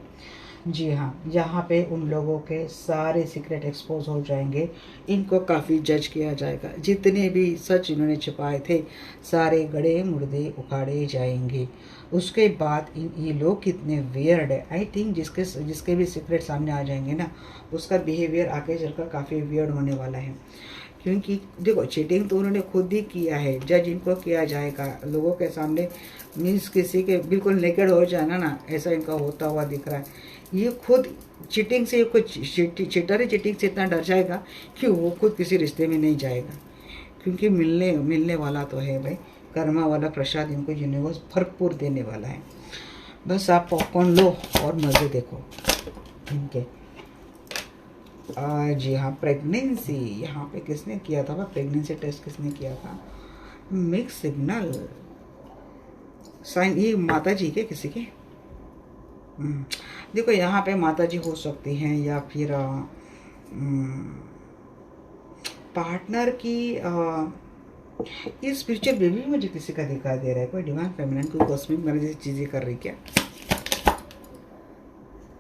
जी हाँ, यहाँ पे उन लोगों के सारे सीक्रेट एक्सपोज हो जाएंगे, इनको काफ़ी जज किया जाएगा। जितने भी सच इन्होंने छिपाए थे सारे गड़े मुर्दे उखाड़े जाएंगे। उसके बाद ये लोग कितने वियर्ड है, आई थिंक जिसके भी सीक्रेट सामने आ जाएंगे ना, उसका बिहेवियर आगे चलकर काफ़ी वियर्ड होने वाला है। क्योंकि देखो चीटिंग तो उन्होंने खुद ही किया है, जज इनको किया जाएगा लोगों के सामने, मीन्स किसी के बिल्कुल नेकेड हो जाना ना, ऐसा इनका होता हुआ दिख रहा है। ये खुद चीटिंग से, कुछ चीटर ही चीटिंग से इतना डर जाएगा कि वो खुद किसी रिश्ते में नहीं जाएगा, क्योंकि मिलने मिलने वाला तो है भाई, कर्मा वाला प्रसाद इनको यूनिवर्स भरपूर देने वाला है। बस आप पॉपकॉर्न लो और मज़े देखो इनके। जी हाँ, प्रेगनेंसी यहाँ पे किसने किया था, प्रेगनेंसी टेस्ट किसने किया था, मिक्स सिग्नल साइन, ये माता जी के किसी के। देखो यहाँ पे माता जी हो सकती हैं, या फिर पार्टनर की ये स्पिरिचुअल बेबी मुझे किसी का दिखाई दे रहा है, कोई डिवाइन फेमिनिन, कोई कॉस्मिक मैरिज जैसी चीज़ें कर रही क्या,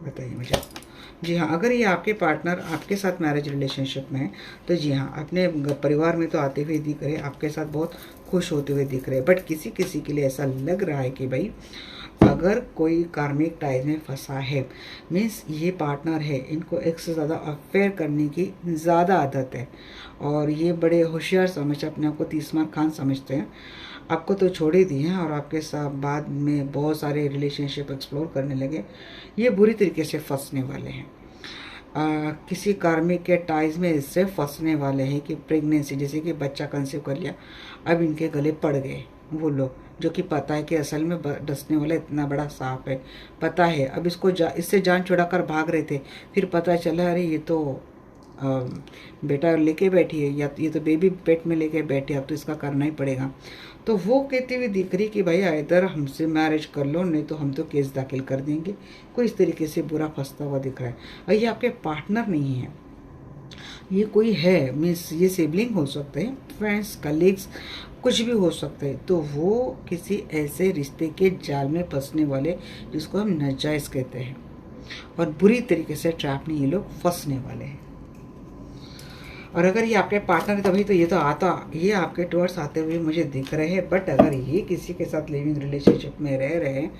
बताइए मुझे। जी हाँ, अगर ये आपके पार्टनर आपके साथ मैरिज रिलेशनशिप में है तो जी हाँ, अपने परिवार में तो आते हुए दिख रहे, आपके साथ बहुत खुश होते हुए दिख रहे, बट किसी किसी के लिए ऐसा लग रहा है कि भाई अगर कोई कार्मिक टाइज में फंसा है, मीन्स ये पार्टनर है, इनको एक से ज़्यादा अफेयर करने की ज़्यादा आदत है, और ये बड़े होशियार समझ, अपने आप को तीसमार खान समझते हैं। आपको तो छोड़ ही दिए हैं और आपके साथ बाद में बहुत सारे रिलेशनशिप एक्सप्लोर करने लगे, ये बुरी तरीके से फंसने वाले हैं। किसी कार्मिक के टाइज में इससे फंसने वाले हैं कि प्रेगनेंसी, जैसे कि बच्चा कंसीव कर लिया, अब इनके गले पड़ गए वो लोग, जो कि पता है कि असल में डसने वाला इतना बड़ा सांप है, पता है, अब इसको इससे जान छुड़ाकर भाग रहे थे, फिर पता चला अरे ये तो बेटा लेके बैठी है, या ये तो बेबी पेट में लेके बैठे, अब तो इसका करना ही पड़ेगा। तो वो कहती हुई दिख रही कि भाई इधर हमसे मैरिज कर लो, नहीं तो हम तो केस दाखिल कर देंगे, कोई इस तरीके से बुरा फंसता हुआ दिख रहा है। और ये आपके पार्टनर नहीं है, ये कोई है, मीन्स ये सिबलिंग हो सकते हैं, फ्रेंड्स, कलीग्स, कुछ भी हो सकते हैं। तो वो किसी ऐसे रिश्ते के जाल में फंसने वाले जिसको हम नाजायज़ कहते हैं, और बुरी तरीके से ट्रैप में ये लोग फंसने वाले हैं। और अगर ये आपके पार्टनर है तभी तो ये आपके टुवर्ड्स आते हुए मुझे दिख रहे हैं। बट अगर ये किसी के साथ लिविंग रिलेशनशिप में रह रहे हैं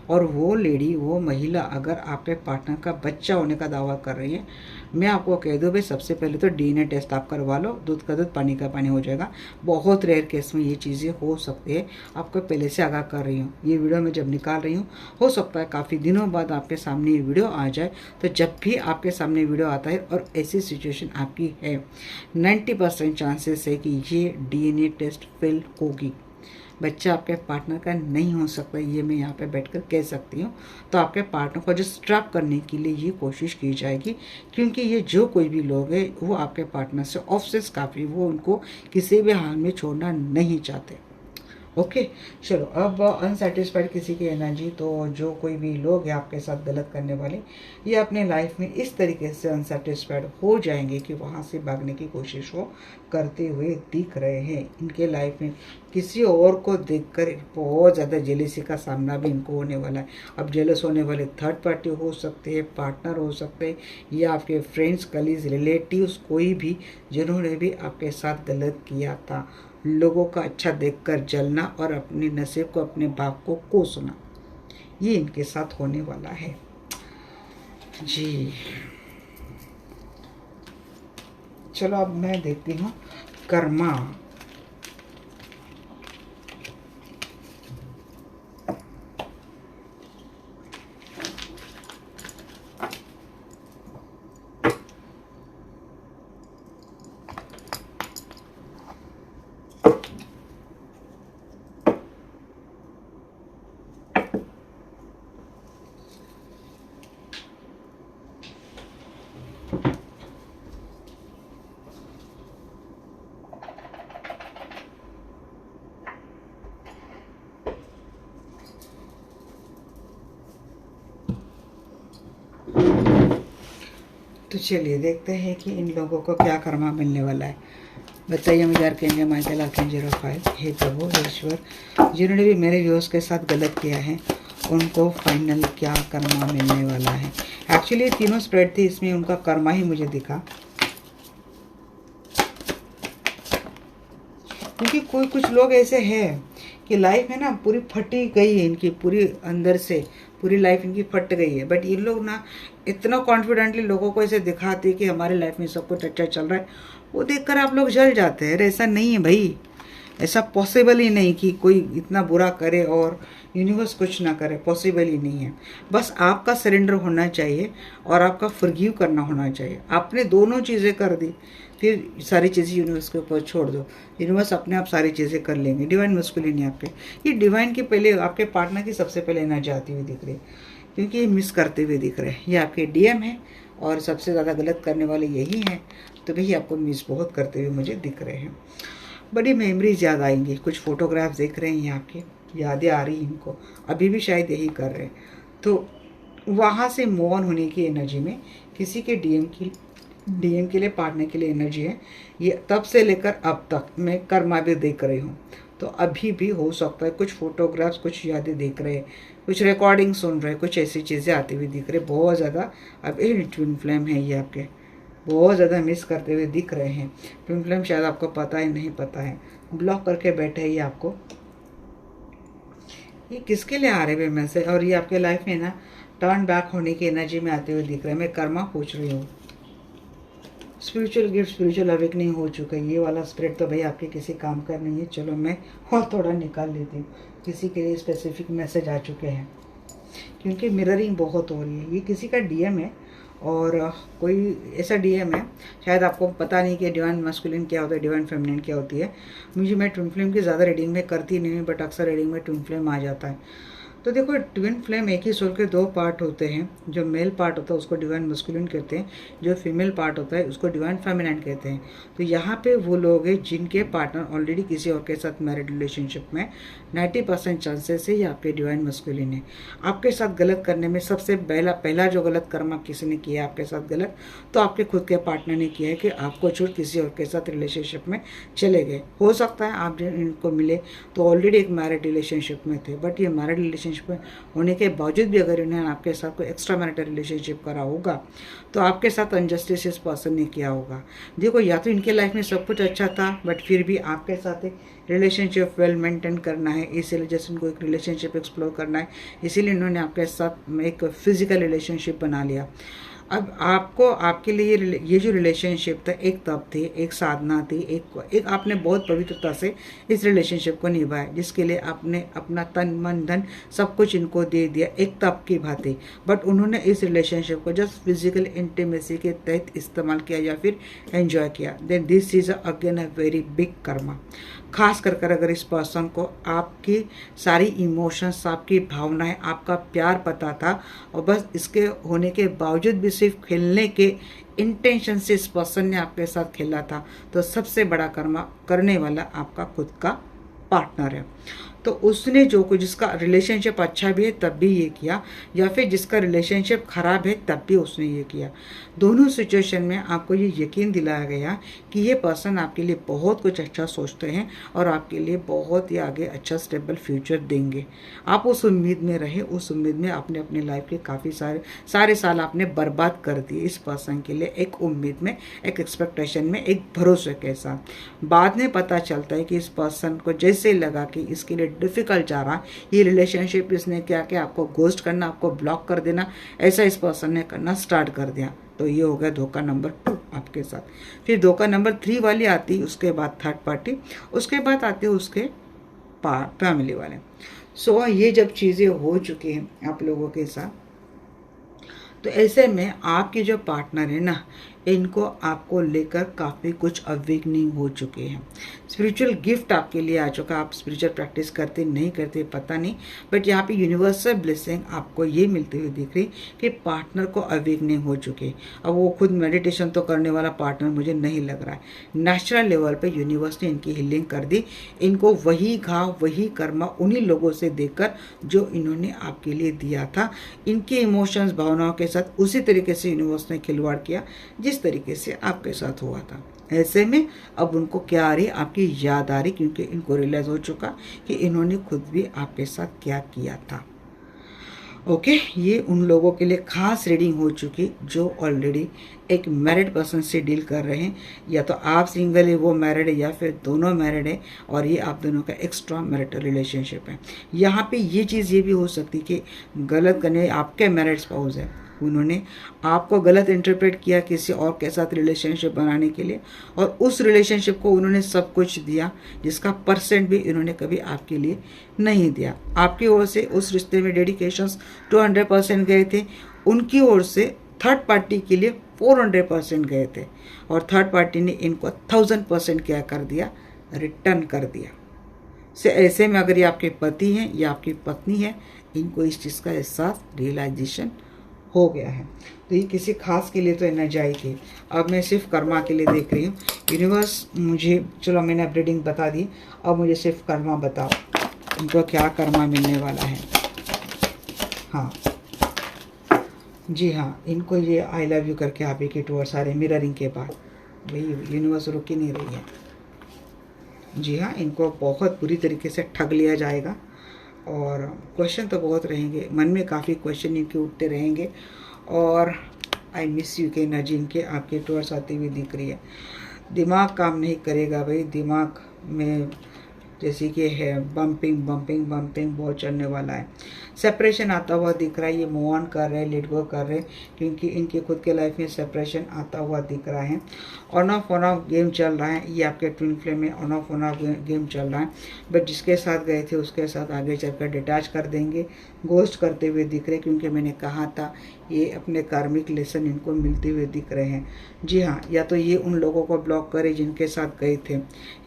और वो लेडी, वो महिला अगर आपके पार्टनर का बच्चा होने का दावा कर रही है, मैं आपको कह दूँ भाई, सबसे पहले तो डीएनए टेस्ट आप करवा लो, दूध का दूध पानी का पानी हो जाएगा। बहुत रेयर केस में ये चीज़ें हो सकती है, आपको पहले से आगाह कर रही हूँ। ये वीडियो मैं जब निकाल रही हूँ, हो सकता है काफ़ी दिनों बाद आपके सामने ये वीडियो आ जाए। तो जब भी आपके सामने वीडियो आता है और ऐसी सिचुएशन आपकी है, 90% चांसेस है कि ये डीएनए टेस्ट फेल होगी। बच्चा आपके पार्टनर का नहीं हो सकता, ये मैं यहाँ पे बैठकर कह सकती हूँ। तो आपके पार्टनर को जस्ट ट्रैप करने के लिए ये कोशिश की जाएगी, क्योंकि ये जो कोई भी लोग हैं वो आपके पार्टनर से ऑफसेस काफ़ी, वो उनको किसी भी हाल में छोड़ना नहीं चाहते। ओके, चलो अब अनसेटिस्फाइड किसी की एनर्जी, तो जो कोई भी लोग हैं आपके साथ गलत करने वाले, ये अपने लाइफ में इस तरीके से अनसेटिस्फाइड हो जाएंगे कि वहाँ से भागने की कोशिश वो करते हुए दिख रहे हैं। इनके लाइफ में किसी और को देखकर बहुत ज़्यादा जेलेसी का सामना भी इनको होने वाला है। अब जेलस होने वाले थर्ड पार्टी हो सकते हैं, पार्टनर हो सकते हैं, या आपके फ्रेंड्स, कलीग्स, रिलेटिव्स, कोई भी जिन्होंने भी आपके साथ गलत किया था। लोगों का अच्छा देखकर जलना और अपने नसीब को, अपने भाग को कोसना, ये इनके साथ होने वाला है जी। चलो अब मैं देखती हूँ कर्मा। तो चलिए देखते हैं कि इन लोगों को क्या कर्मा मिलने वाला है। बताइए मुझे आर्कएंजल माइकल, आर्कएंजल राफेल, हे प्रभु, हे ईश्वर, जिन्होंने भी मेरे व्यूअर्स के साथ गलत किया है उनको फाइनल क्या कर्मा मिलने वाला है। एक्चुअली तीनों स्प्रेड थी, इसमें उनका कर्मा ही मुझे दिखा, क्योंकि कोई कुछ लोग ऐसे हैं कि लाइफ में ना पूरी फटी गई है इनकी, पूरी अंदर से पूरी लाइफ इनकी फट गई है। बट ये लोग ना इतना कॉन्फिडेंटली लोगों को ऐसे दिखाते कि हमारे लाइफ में सब कुछ अच्छा चल रहा है, वो देखकर आप लोग जल जाते हैं। अरे ऐसा नहीं है भाई, ऐसा पॉसिबल ही नहीं कि कोई इतना बुरा करे और यूनिवर्स कुछ ना करे, पॉसिबल ही नहीं है। बस आपका सरेंडर होना चाहिए और आपका फॉरगिव करना होना चाहिए। आपने दोनों चीज़ें कर दी, फिर सारी चीज़ें यूनिवर्स के ऊपर छोड़ दो, यूनिवर्स अपने आप सारी चीज़ें कर लेंगे। डिवाइन मस्कुलिन आपके, ये डिवाइन के पहले आपके पार्टनर की सबसे पहले एनर्जी आती हुई दिख रही है, क्योंकि ये मिस करते हुए दिख रहे हैं। ये आपके डीएम है और सबसे ज़्यादा गलत करने वाले यही हैं, तो वही आपको मिस बहुत करते हुए मुझे दिख रहे हैं। बड़ी मेमोरीज याद आएंगी, कुछ फोटोग्राफ्स देख रहे हैं यहाँ के, यादें आ रही इनको, अभी भी शायद यही कर रहे हैं। तो वहाँ से मूव ऑन होने की एनर्जी में किसी के डीएम के लिए पार्टनर के लिए एनर्जी है। ये तब से लेकर अब तक मैं कर्मा भी देख रही हूँ, तो अभी भी हो सकता है कुछ फोटोग्राफ्स, कुछ यादें देख रहे, कुछ रिकॉर्डिंग सुन रहे, कुछ ऐसी चीज़ें आती हुई दिख रही बहुत ज़्यादा। अब ये ट्विन फ्लेम है, ये आपके बहुत ज़्यादा मिस करते हुए दिख रहे हैं। ट्विन फ्लेम शायद आपको पता है, नहीं पता है, ब्लॉक करके बैठे हैं ये आपको। ये किसके लिए आ रहे हैं मैसेज, और ये आपके लाइफ में ना टर्न बैक होने की एनर्जी में आते हुए दिख रहे हैं। मैं कर्मा पूछ रही हूँ, स्पिरिचुअल गिफ्ट, स्पिरिचुअल अवेकनिंग हो चुका है। ये वाला स्प्रेड तो भाई आपके किसी काम का नहीं है। चलो मैं और थोड़ा निकाल लेती हूँ, किसी के लिए स्पेसिफिक मैसेज आ चुके हैं, क्योंकि मिररिंग बहुत हो रही है। ये किसी का डीएम है और कोई ऐसा डीएम है, शायद आपको पता नहीं कि डिवाइन मस्कुलिन क्या होता है, डिवाइन फेमिनिन क्या होती है। मैं ट्विन फ्लेम की ज़्यादा रीडिंग में करती नहीं हूँ, बट अक्सर रीडिंग में ट्विन फ्लेम आ जाता है। तो देखो, ट्विन फ्लेम एक ही सोल के दो पार्ट होते हैं। जो मेल पार्ट होता है उसको डिवाइन मस्कुलिन कहते हैं, जो फीमेल पार्ट होता है उसको डिवाइन फेमिनिन कहते हैं। तो यहाँ पे वो लोग हैं जिनके पार्टनर ऑलरेडी किसी और के साथ मैरिड रिलेशनशिप में 90% चांसेस है ये आपके डिवाइन मस्कुलिन है। आपके साथ गलत करने में सबसे पहला जो गलत कर्म किसी ने किया आपके साथ गलत, तो आपके खुद के पार्टनर ने किया है कि आपको छोड़ किसी और के साथ रिलेशनशिप में चले गए। हो सकता है आप जब इनको मिले तो ऑलरेडी एक मैरिड रिलेशनशिप में थे, बट ये मैरिड रिलेशनशिप में होने के बावजूद भी अगर इन्होंने आपके साथ कोई एक्स्ट्रा मैरिटल रिलेशनशिप करा होगा तो आपके साथ अनजस्टिस इस पर्सन ने किया होगा। देखो, या तो इनके लाइफ में सब कुछ अच्छा था, बट फिर भी आपके साथ एक रिलेशनशिप वेल मेंटेन करना है, इसीलिए जैसे उनको एक रिलेशनशिप एक्सप्लोर करना है, इसीलिए इन्होंने आपके साथ एक फिजिकल रिलेशनशिप बना लिया। अब आपको, आपके लिए ये जो रिलेशनशिप था, एक तप थी, एक साधना थी, एक आपने बहुत पवित्रता से इस रिलेशनशिप को निभाया, जिसके लिए आपने अपना तन मन धन सब कुछ इनको दे दिया एक तप की भांति। बट उन्होंने इस रिलेशनशिप को जस्ट फिजिकल इंटीमेसी के तहत इस्तेमाल किया या फिर एंजॉय किया। Then this is again a very big karma. खास कर अगर इस पर्सन को आपकी सारी इमोशंस, आपकी भावनाएं, आपका प्यार पता था और बस इसके होने के बावजूद भी सिर्फ खेलने के इंटेंशन से इस पर्सन ने आपके साथ खेला था, तो सबसे बड़ा कर्मा करने वाला आपका खुद का पार्टनर है। तो उसने जो कुछ, जिसका रिलेशनशिप अच्छा भी है तब भी ये किया, या फिर जिसका रिलेशनशिप खराब है तब भी उसने ये किया। दोनों सिचुएशन में आपको ये यकीन दिलाया गया कि ये पर्सन आपके लिए बहुत कुछ अच्छा सोचते हैं और आपके लिए बहुत ही आगे अच्छा स्टेबल फ्यूचर देंगे। आप उस उम्मीद में रहे, उस उम्मीद में आपने अपने लाइफ के काफ़ी सारे साल आपने बर्बाद कर दिए इस पर्सन के लिए, एक उम्मीद में, एक एक्सपेक्टेशन में, एक भरोसे के साथ। बाद में पता चलता है कि इस पर्सन को जैसे लगा कि इसके लिए डिफिकल्ट जा रहा, ये रिलेशनशिप इसने क्या कि आपको घोस्ट करना, आपको ब्लॉक कर देना, ऐसा इस पर्सन ने करना स्टार्ट कर दिया। तो ये हो गया धोखा नंबर 2 आपके साथ। फिर धोखा नंबर 3 वाली आती, उसके बाद थर्ड पार्टी, उसके बाद आते उसके फैमिली वाले। सो ये जब चीज़ें हो चुकी हैं आप लोगों के साथ, तो ऐसे में आपके जो पार्टनर है ना, इनको आपको लेकर काफ़ी कुछ अवेकनिंग हो चुके हैं। स्पिरिचुअल गिफ्ट आपके लिए आ चुका। आप स्पिरिचुअल प्रैक्टिस करते नहीं करते पता नहीं, बट यहाँ पे यूनिवर्सल ब्लेसिंग आपको ये मिलती हुई दिख रही कि पार्टनर को अवेकनिंग हो चुकी। अब वो खुद मेडिटेशन तो करने वाला पार्टनर मुझे नहीं लग रहा है। नेचुरल लेवल पे यूनिवर्स ने इनकी हीलिंग कर दी। इनको वही घाव, वही कर्मा उन्हीं लोगों से देकर जो इन्होंने आपके लिए दिया था। इनके इमोशंस, भावनाओं के साथ उसी तरीके से यूनिवर्स ने खिलवाड़ किया जिस तरीके से आपके साथ हुआ था। ऐसे में अब उनको क्या आ रही, आपकी याद आ रही, क्योंकि इनको रियलाइज हो चुका कि इन्होंने खुद भी आपके साथ क्या किया था। ओके, ये उन लोगों के लिए खास रीडिंग हो चुकी जो ऑलरेडी एक मैरिड पर्सन से डील कर रहे हैं, या तो आप सिंगल है, वो मैरिड है, या फिर दोनों मैरिड है और ये आप दोनों का एक्स्ट्रा मैरिटल रिलेशनशिप है। यहाँ पे ये चीज़ ये भी हो सकती कि गलत करने आपके मैरिड स्पाउस है, उन्होंने आपको गलत इंटरप्रेट किया किसी और के साथ रिलेशनशिप बनाने के लिए, और उस रिलेशनशिप को उन्होंने सब कुछ दिया जिसका परसेंट भी इन्होंने कभी आपके लिए नहीं दिया। आपकी ओर से उस रिश्ते में डेडिकेशंस 200% गए थे, उनकी ओर से थर्ड पार्टी के लिए 400% गए थे, और थर्ड पार्टी ने इनको 1000% क्या कर दिया, रिटर्न कर दिया। से ऐसे में अगर ये आपके पति हैं या आपकी पत्नी है, इनको इस चीज़ का एहसास रियलाइजेशन हो गया है। तो ये किसी खास के लिए तो एनर्जाई थी। अब मैं सिर्फ कर्मा के लिए देख रही हूँ। यूनिवर्स मुझे, चलो मैंने अब रीडिंग बता दी, अब मुझे सिर्फ कर्मा बताओ, इनको क्या कर्मा मिलने वाला है। हाँ जी हाँ, इनको ये आई लव यू करके आप ही के टूवर्ड्स आ रहे हैं मिररिंग के बाद। भाई यूनिवर्स रुक ही नहीं रही है। जी हाँ, इनको बहुत बुरी तरीके से ठग लिया जाएगा, और क्वेश्चन तो बहुत रहेंगे, मन में काफ़ी क्वेश्चन इनके उठते रहेंगे, और आई मिस यू की एनर्जी इनके आपके टूवर्ड्स आती हुई दिख रही है। दिमाग काम नहीं करेगा भाई, दिमाग में जैसे कि है बम्पिंग बम्पिंग बम्पिंग बहुत चलने वाला है। सेपरेशन आता हुआ दिख रहा है, ये मूव ऑन कर रहे हैं, लेट गो कर रहे हैं, क्योंकि इनके खुद के लाइफ में सेपरेशन आता हुआ दिख रहा है। ऑन ऑफ गेम चल रहा है, ये आपके ट्विन फ्लेम में ऑन ऑफ गेम चल रहा है, बट जिसके साथ गए थे उसके साथ आगे चलकर डिटैच कर देंगे, गोस्ट करते हुए दिख रहे, क्योंकि मैंने कहा था ये अपने कार्मिक लेसन इनको मिलते हुए दिख रहे हैं। जी हाँ, या तो ये उन लोगों को ब्लॉक करे जिनके साथ गए थे,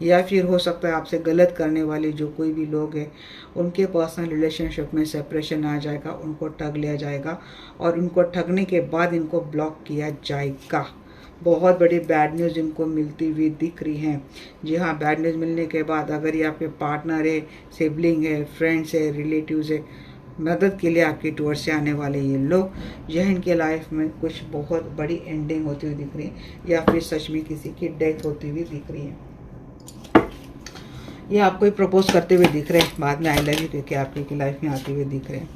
या फिर हो सकता है आपसे गलत करने वाले जो कोई भी लोग हैं उनके पर्सनल रिलेशनशिप में सेपरेशन आ जाएगा, उनको ठग लिया जाएगा, और उनको ठगने के बाद इनको ब्लॉक किया जाएगा। बहुत बड़ी बैड न्यूज़ इनको मिलती हुई दिख रही है। जी हाँ, बैड न्यूज़ मिलने के बाद अगर ये आपके पार्टनर है, सिबलिंग है, फ्रेंड्स है, रिलेटिव्स है, मदद के लिए आपके टूर से आने वाले ये लोग, यह इनके लाइफ में कुछ बहुत बड़ी एंडिंग होती हुई दिख रही है, या फिर सच में किसी की डेथ होती हुई दिख रही है। ये आपको ही प्रपोज करते हुए दिख रहे हैं, बाद में आई लव यू करके आपकी लाइफ में आते हुए दिख रहे हैं।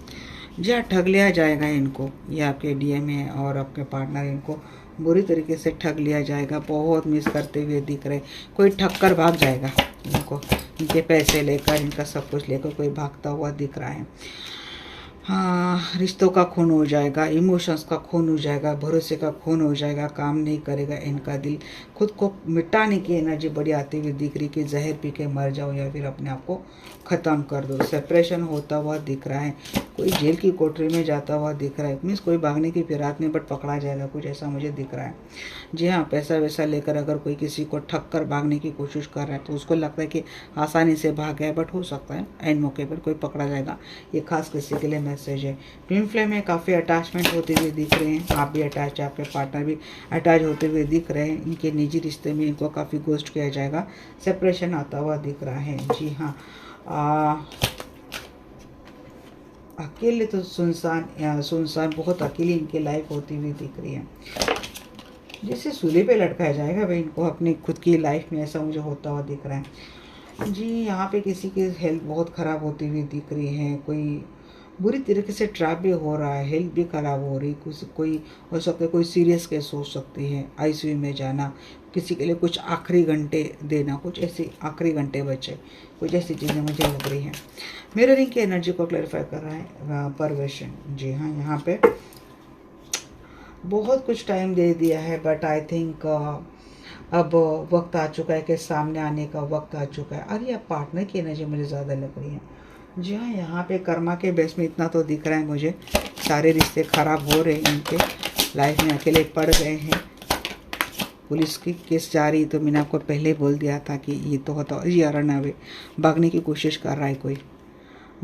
जी हाँ, ठग लिया जाएगा इनको, ये आपके डीएम है और आपके पार्टनर, इनको बुरी तरीके से ठग लिया जाएगा, बहुत मिस करते हुए दिख रहे। कोई ठग कर भाग जाएगा इनको, इनके पैसे लेकर, इनका सब कुछ लेकर कोई भागता हुआ दिख रहा है। हाँ, रिश्तों का खून हो जाएगा, इमोशंस का खून हो जाएगा, भरोसे का खून हो जाएगा, काम नहीं करेगा इनका दिल। खुद को मिटाने की एनर्जी बड़ी आती हुई दिख रही कि जहर पी के मर जाओ या फिर अपने आप को ख़त्म कर दो। सेपरेशन होता हुआ दिख रहा है, कोई जेल की कोठरी में जाता हुआ दिख रहा है, मीन्स कोई भागने की फिराक में बट पकड़ा जाएगा, कुछ ऐसा मुझे दिख रहा है। जी हाँ, पैसा वैसा लेकर अगर कोई किसी को ठग कर भागने की कोशिश कर रहा है तो उसको लगता है कि आसानी से भाग गया, बट हो सकता है एंड मौके पर कोई पकड़ा जाएगा। ये खास किसी के लिए मैसेज है। ट्विन फ्लेम में काफ़ी अटैचमेंट होते हुए दिख रहे हैं, आप भी अटैच है, आपके पार्टनर भी अटैच होते हुए दिख रहे हैं। इनके निजी रिश्ते में इनको काफ़ी गोस्ट किया जाएगा, सेपरेशन आता हुआ दिख रहा है। जी हाँ, अकेले तो सुनसान बहुत अकेली इनकी लाइफ होती हुई दिख रही है, जैसे सूली पे लटकाया जाएगा भाई इनको अपनी खुद की लाइफ में, ऐसा मुझे होता हुआ दिख रहा है। जी, यहाँ पे किसी की हेल्थ बहुत ख़राब होती हुई दिख रही है, कोई बुरी तरीके से ट्रैप भी हो रहा है, हेल्थ भी ख़राब हो रही, कोई हो सकता है कोई सीरियस केस हो सकती है, आईसीयू में जाना, किसी के लिए कुछ आखिरी घंटे देना, कुछ ऐसे आखिरी घंटे बचे, कुछ ऐसी चीज़ें मुझे लग रही हैं। मिररिंग की एनर्जी को क्लैरिफाई कर रहा है परवेशन। जी हाँ, यहाँ पे बहुत कुछ टाइम दे दिया है, बट आई थिंक अब वक्त आ चुका है कि सामने आने का वक्त आ चुका है। अरे, अब पार्टनर की एनर्जी मुझे ज़्यादा लग रही है। जी हाँ, यहाँ पे कर्मा के बेस में इतना तो दिख रहा है मुझे, सारे रिश्ते ख़राब हो रहे हैं इनके लाइफ में, अकेले पड़ गए हैं। पुलिस की केस जा रही, तो मैंने आपको पहले बोल दिया था कि ये तो होता, ये रन अवे भागने की कोशिश कर रहा है कोई,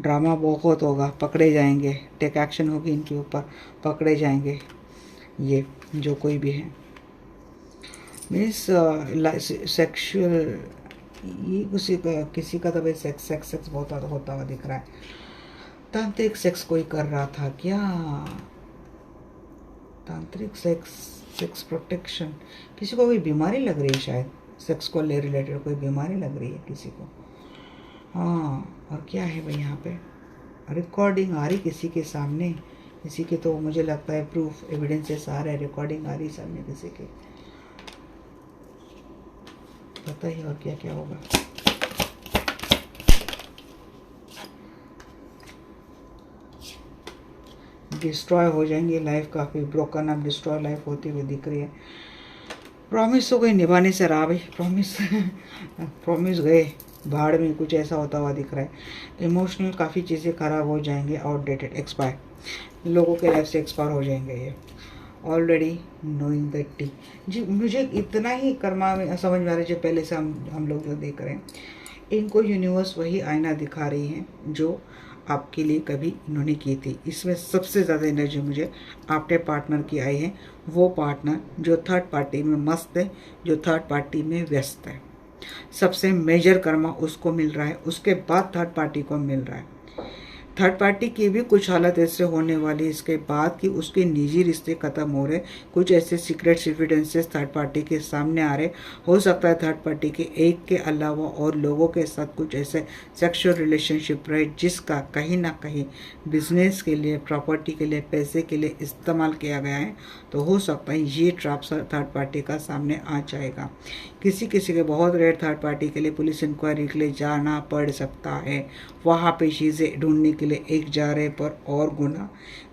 ड्रामा बहुत होगा, पकड़े जाएंगे, टेक एक्शन होगी इनके ऊपर, पकड़े जाएंगे ये जो कोई भी है। मीन्स सेक्सुअल, ये किसी का तो भाई सेक्स बहुत होता हुआ दिख रहा है। तांत्रिक सेक्स कोई कर रहा था क्या? तांत्रिक सेक्स प्रोटेक्शन, किसी को कोई बीमारी लग रही है शायद, सेक्स को ले रिलेटेड कोई बीमारी लग रही है किसी को। हाँ, और क्या है भाई यहाँ पे रिकॉर्डिंग आ रही किसी के सामने, किसी के, तो मुझे लगता है प्रूफ एविडेंसेस आ रहे हैं, रिकॉर्डिंग आ रही सामने किसी के, पता ही और क्या क्या होगा। डिस्ट्रॉय हो जाएंगे, लाइफ काफ़ी ब्रोकन अप डिस्ट्रॉय लाइफ होती हुई दिख रही है। प्रॉमिस तो कोई निभाने से रहा भाई, प्रॉमिस प्रॉमिस गए भाड़ में, कुछ ऐसा होता हुआ दिख रहा है। इमोशनल काफ़ी चीज़ें ख़राब हो जाएंगे, आउटडेटेड, एक्सपायर, लोगों के लाइफ से एक्सपायर हो जाएंगे ये। ऑलरेडी नोइंग द टी, जी मुझे इतना ही कर्मा में समझ में आ रहा है, जो पहले से हम लोग जो देख रहे हैं, इनको यूनिवर्स वही आईना दिखा रही है जो आपके लिए कभी इन्होंने की थी। इसमें सबसे ज़्यादा एनर्जी मुझे आपके पार्टनर की आई है, वो पार्टनर जो थर्ड पार्टी में मस्त है, जो थर्ड पार्टी में व्यस्त है। सबसे मेजर कर्मा उसको मिल रहा है, उसके बाद थर्ड पार्टी को मिल रहा है। थर्ड पार्टी की भी कुछ हालत ऐसे होने वाली इसके बाद कि उसके निजी रिश्ते खत्म हो रहे, कुछ ऐसे सीक्रेट एविडेंसेस थर्ड पार्टी के सामने आ रहे। हो सकता है थर्ड पार्टी के एक के अलावा और लोगों के साथ कुछ ऐसे सेक्सुअल रिलेशनशिप रहे जिसका कहीं ना कहीं बिजनेस के लिए, प्रॉपर्टी के लिए, पैसे के लिए इस्तेमाल किया गया है। तो हो सकता है ये ट्रैप थर्ड पार्टी का सामने आ जाएगा। किसी किसी के बहुत रेयर थर्ड पार्टी के लिए पुलिस इंक्वायरी के लिए जाना पड़ सकता है, वहाँ पे चीज़ें ढूंढने के लिए एक जा रहे पर और गुना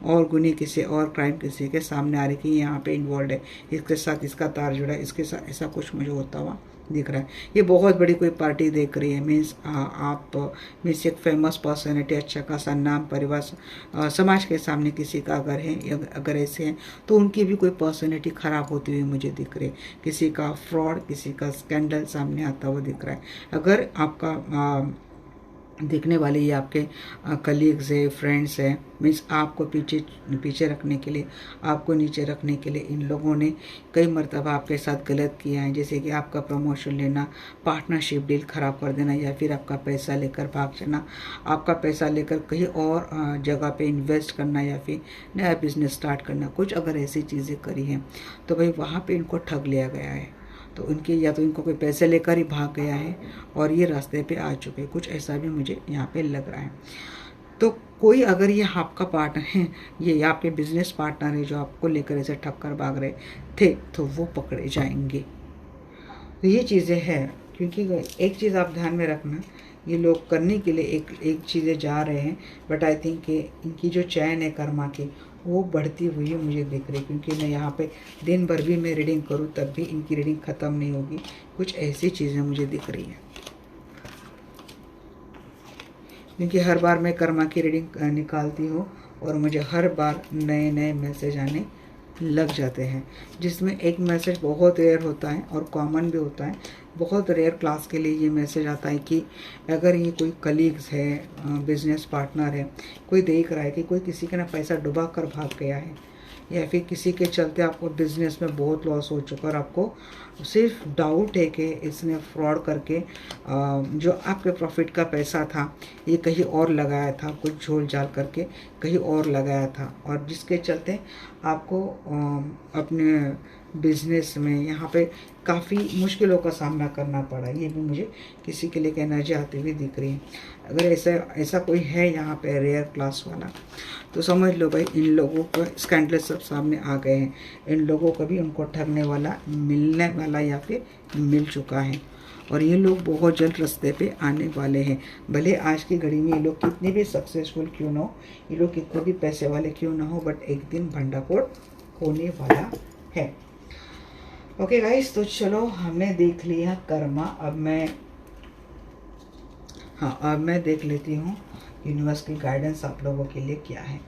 और गुनी किसी और क्राइम किसी के सामने आ रही कि यहाँ पे इन्वॉल्व है, इसके साथ इसका तार जुड़ा है, इसके साथ ऐसा कुछ मुझे होता हुआ दिख रहा है। ये बहुत बड़ी कोई पार्टी देख रही है, मीन्स आप मीन्स एक फेमस पर्सनैलिटी, अच्छा खासा नाम, परिवार, समाज के सामने किसी का अगर है, अगर ऐसे हैं तो उनकी भी कोई पर्सनैलिटी खराब होती हुई मुझे दिख रही है। किसी का फ्रॉड, किसी का स्कैंडल सामने आता हुआ दिख रहा है। अगर आपका दिखने वाले ये आपके कलीग्स है, फ्रेंड्स हैं, मीन्स आपको पीछे रखने के लिए, आपको नीचे रखने के लिए इन लोगों ने कई मरतबा आपके साथ गलत किया है, जैसे कि आपका प्रमोशन लेना, पार्टनरशिप डील ख़राब कर देना, या फिर आपका पैसा लेकर भाग जाना, आपका पैसा लेकर कहीं और जगह पे इन्वेस्ट करना, या फिर नया बिजनेस स्टार्ट करना, कुछ अगर ऐसी चीज़ें करी हैं तो भाई वहाँ पे इनको ठग लिया गया है। तो उनके या तो इनको कोई पैसे लेकर ही भाग गया है और ये रास्ते पे आ चुके हैं, कुछ ऐसा भी मुझे यहाँ पे लग रहा है। तो कोई अगर ये आपका पार्टनर है, ये आपके बिजनेस पार्टनर है जो आपको लेकर ऐसे ठग कर भाग रहे थे, तो वो पकड़े जाएंगे। तो ये चीज़ें हैं, क्योंकि एक चीज़ आप ध्यान में रखना, ये लोग करने के लिए एक चीज़ें जा रहे हैं, बट आई थिंक कि इनकी जो चैन है कर्मा की वो बढ़ती हुई मुझे दिख रही, क्योंकि मैं यहाँ पे दिन भर भी मैं रीडिंग करूँ तब भी इनकी रीडिंग ख़त्म नहीं होगी। कुछ ऐसी चीज़ें मुझे दिख रही हैं, क्योंकि हर बार मैं कर्मा की रीडिंग निकालती हूँ और मुझे हर बार नए नए मैसेज आने लग जाते हैं, जिसमें एक मैसेज बहुत रेयर होता है और कॉमन भी होता है। बहुत रेयर क्लास के लिए ये मैसेज आता है कि अगर ये कोई कलीग्स है, बिजनेस पार्टनर है, कोई देख रहा है कि कोई किसी का ना पैसा डुबा कर भाग गया है, या फिर किसी के चलते आपको बिजनेस में बहुत लॉस हो चुका और आपको सिर्फ डाउट है कि इसने फ्रॉड करके जो आपके प्रॉफिट का पैसा था ये कहीं और लगाया था, कुछ झोल झाल करके कहीं और लगाया था, और जिसके चलते आपको अपने बिजनेस में यहाँ पे काफ़ी मुश्किलों का सामना करना पड़ा। ये भी मुझे किसी के लिए एनर्जी आती हुई दिख रही है। अगर ऐसा कोई है यहाँ पे रेयर क्लास वाला, तो समझ लो भाई इन लोगों को स्कैंडल सब सामने आ गए हैं, इन लोगों को भी उनको ठगने वाला मिलने वाला या फिर मिल चुका है, और ये लोग बहुत जल्द रास्ते पे आने वाले हैं। भले आज की घड़ी में ये लोग कितने भी सक्सेसफुल क्यों ना हो, ये लोग कितने भी पैसे वाले क्यों ना हो, बट एक दिन भंडाफोड़ होने वाला है। ओके गाइस, तो चलो हमने देख लिया कर्मा। अब मैं देख लेती हूँ यूनिवर्स की गाइडेंस आप लोगों के लिए क्या है।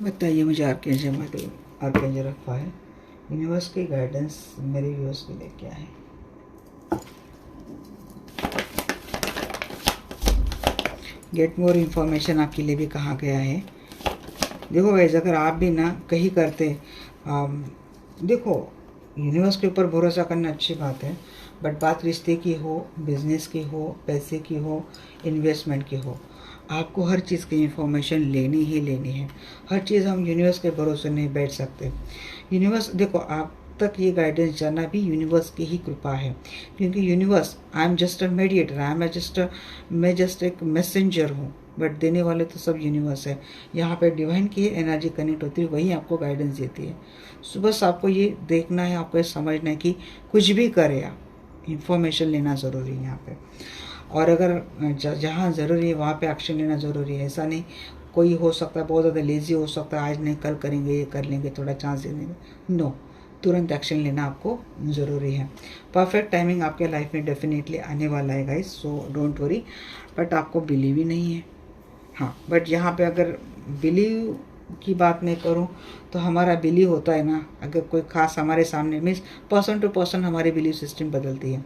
बताइए मुझे आर्कएंजल रफाएल यूनिवर्स की गाइडेंस मेरे व्यूअर्स के लिए क्या है। गेट मोर इन्फॉर्मेशन आपके लिए भी कहा गया है। देखो गाइस, अगर आप भी ना कहीं करते, देखो यूनिवर्स के ऊपर भरोसा करना अच्छी बात है, बट बात रिश्ते की हो, बिजनेस की हो, पैसे की हो, इन्वेस्टमेंट की हो, आपको हर चीज़ की इन्फॉर्मेशन लेनी ही लेनी है। हर चीज़ हम यूनिवर्स के भरोसे नहीं बैठ सकते। यूनिवर्स, देखो आप तक ये गाइडेंस जाना भी यूनिवर्स की ही कृपा है, क्योंकि universe, I am just a mediator, मैं जस्ट एक मैसेंजर हूँ। बट देने वाले तो सब यूनिवर्स है। यहाँ पे डिवाइन की एनर्जी कनेक्ट होती है, वही आपको गाइडेंस देती है। सो बस आपको ये देखना है, आपको ये समझना है कि कुछ भी करे आप, इंफॉर्मेशन लेना ज़रूरी है यहाँ पे। और अगर जहाँ ज़रूरी है वहाँ पे एक्शन लेना ज़रूरी है। ऐसा नहीं कोई हो सकता है बहुत ज़्यादा लेज़ी हो सकता है, आज नहीं कल करेंगे, ये कर लेंगे, थोड़ा चांस दे देंगे, नो, तुरंत एक्शन लेना आपको ज़रूरी है। परफेक्ट टाइमिंग आपके लाइफ में डेफिनेटली आने वाला है guys, so don't worry. But आपको बिलीव ही नहीं है। हाँ, बट यहाँ पे अगर बिलीव की बात मैं करूँ तो हमारा बिलीव होता है ना, अगर कोई खास हमारे सामने मीन्स पर्सन टू पर्सन हमारी बिलीव सिस्टम बदलती है।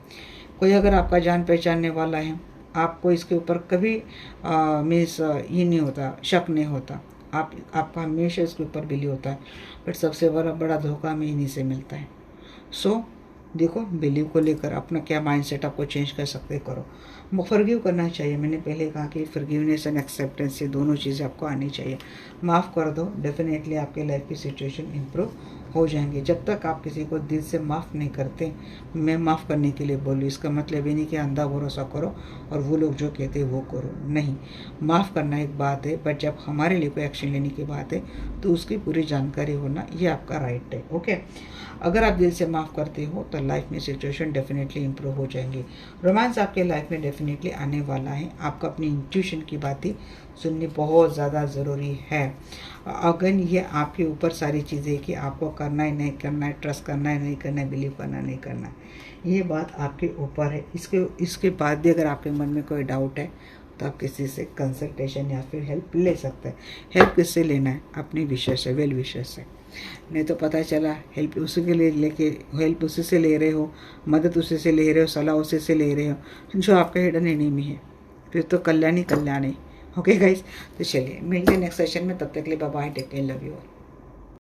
कोई अगर आपका जान पहचानने वाला है, आपको इसके ऊपर कभी मीन्स ये नहीं होता, शक नहीं होता, आपका हमेशा इसके ऊपर बिलीव होता है। बट सबसे बड़ा धोखा हमें इन्हीं से मिलता है। सो देखो, बिलीव को लेकर अपना क्या माइंडसेट आपको चेंज कर सकते करो। फॉरगिव करना चाहिए, मैंने पहले कहा कि फॉरगिवनेस एंड एक्सेप्टेंस, ये दोनों चीज़ें आपको आनी चाहिए। माफ़ कर दो, डेफिनेटली आपके लाइफ की सिचुएशन इम्प्रूव हो जाएंगे। जब तक आप किसी को दिल से माफ़ नहीं करते, मैं माफ़ करने के लिए बोलूँ, इसका मतलब ये नहीं कि अंधा भरोसा करो और वो लोग जो कहते हैं वो करो, नहीं। माफ़ करना एक बात है, बट जब हमारे लिए कोई एक्शन लेने की बात है तो उसकी पूरी जानकारी होना ये आपका राइट है। ओके, अगर आप दिल से माफ़ करते हो तो लाइफ में सिचुएशन डेफिनेटली इंप्रूव हो जाएंगी। रोमांस आपके लाइफ में डेफिनेटली आने वाला है। आपको अपनी इंट्यूशन की बातें सुननी बहुत ज़्यादा ज़रूरी है। अगर ये आपके ऊपर सारी चीज़ें कि आपको करना है नहीं करना है, ट्रस्ट करना है नहीं करना है, बिलीव करना नहीं करना है, ये बात आपके ऊपर है। इसके बाद भी अगर आपके मन में कोई डाउट है तो आप किसी से कंसल्टेशन या फिर हेल्प ले सकते हैं। हेल्प किससे लेना है? अपनी विषय से, वेल विषय से। नहीं तो पता चला हेल्प उसी के लिए लेके, हेल्प उसी से ले रहे हो, मदद उसी से ले रहे हो, सलाह उसी से ले रहे हो जो आपका हिडन एनिमी है, फिर तो कल्याण ही कल्याण है। ओके गाइस, तो चलिए मिलते हैं नेक्स्ट सेशन में, तब तक के लिए bye bye, take care, love you.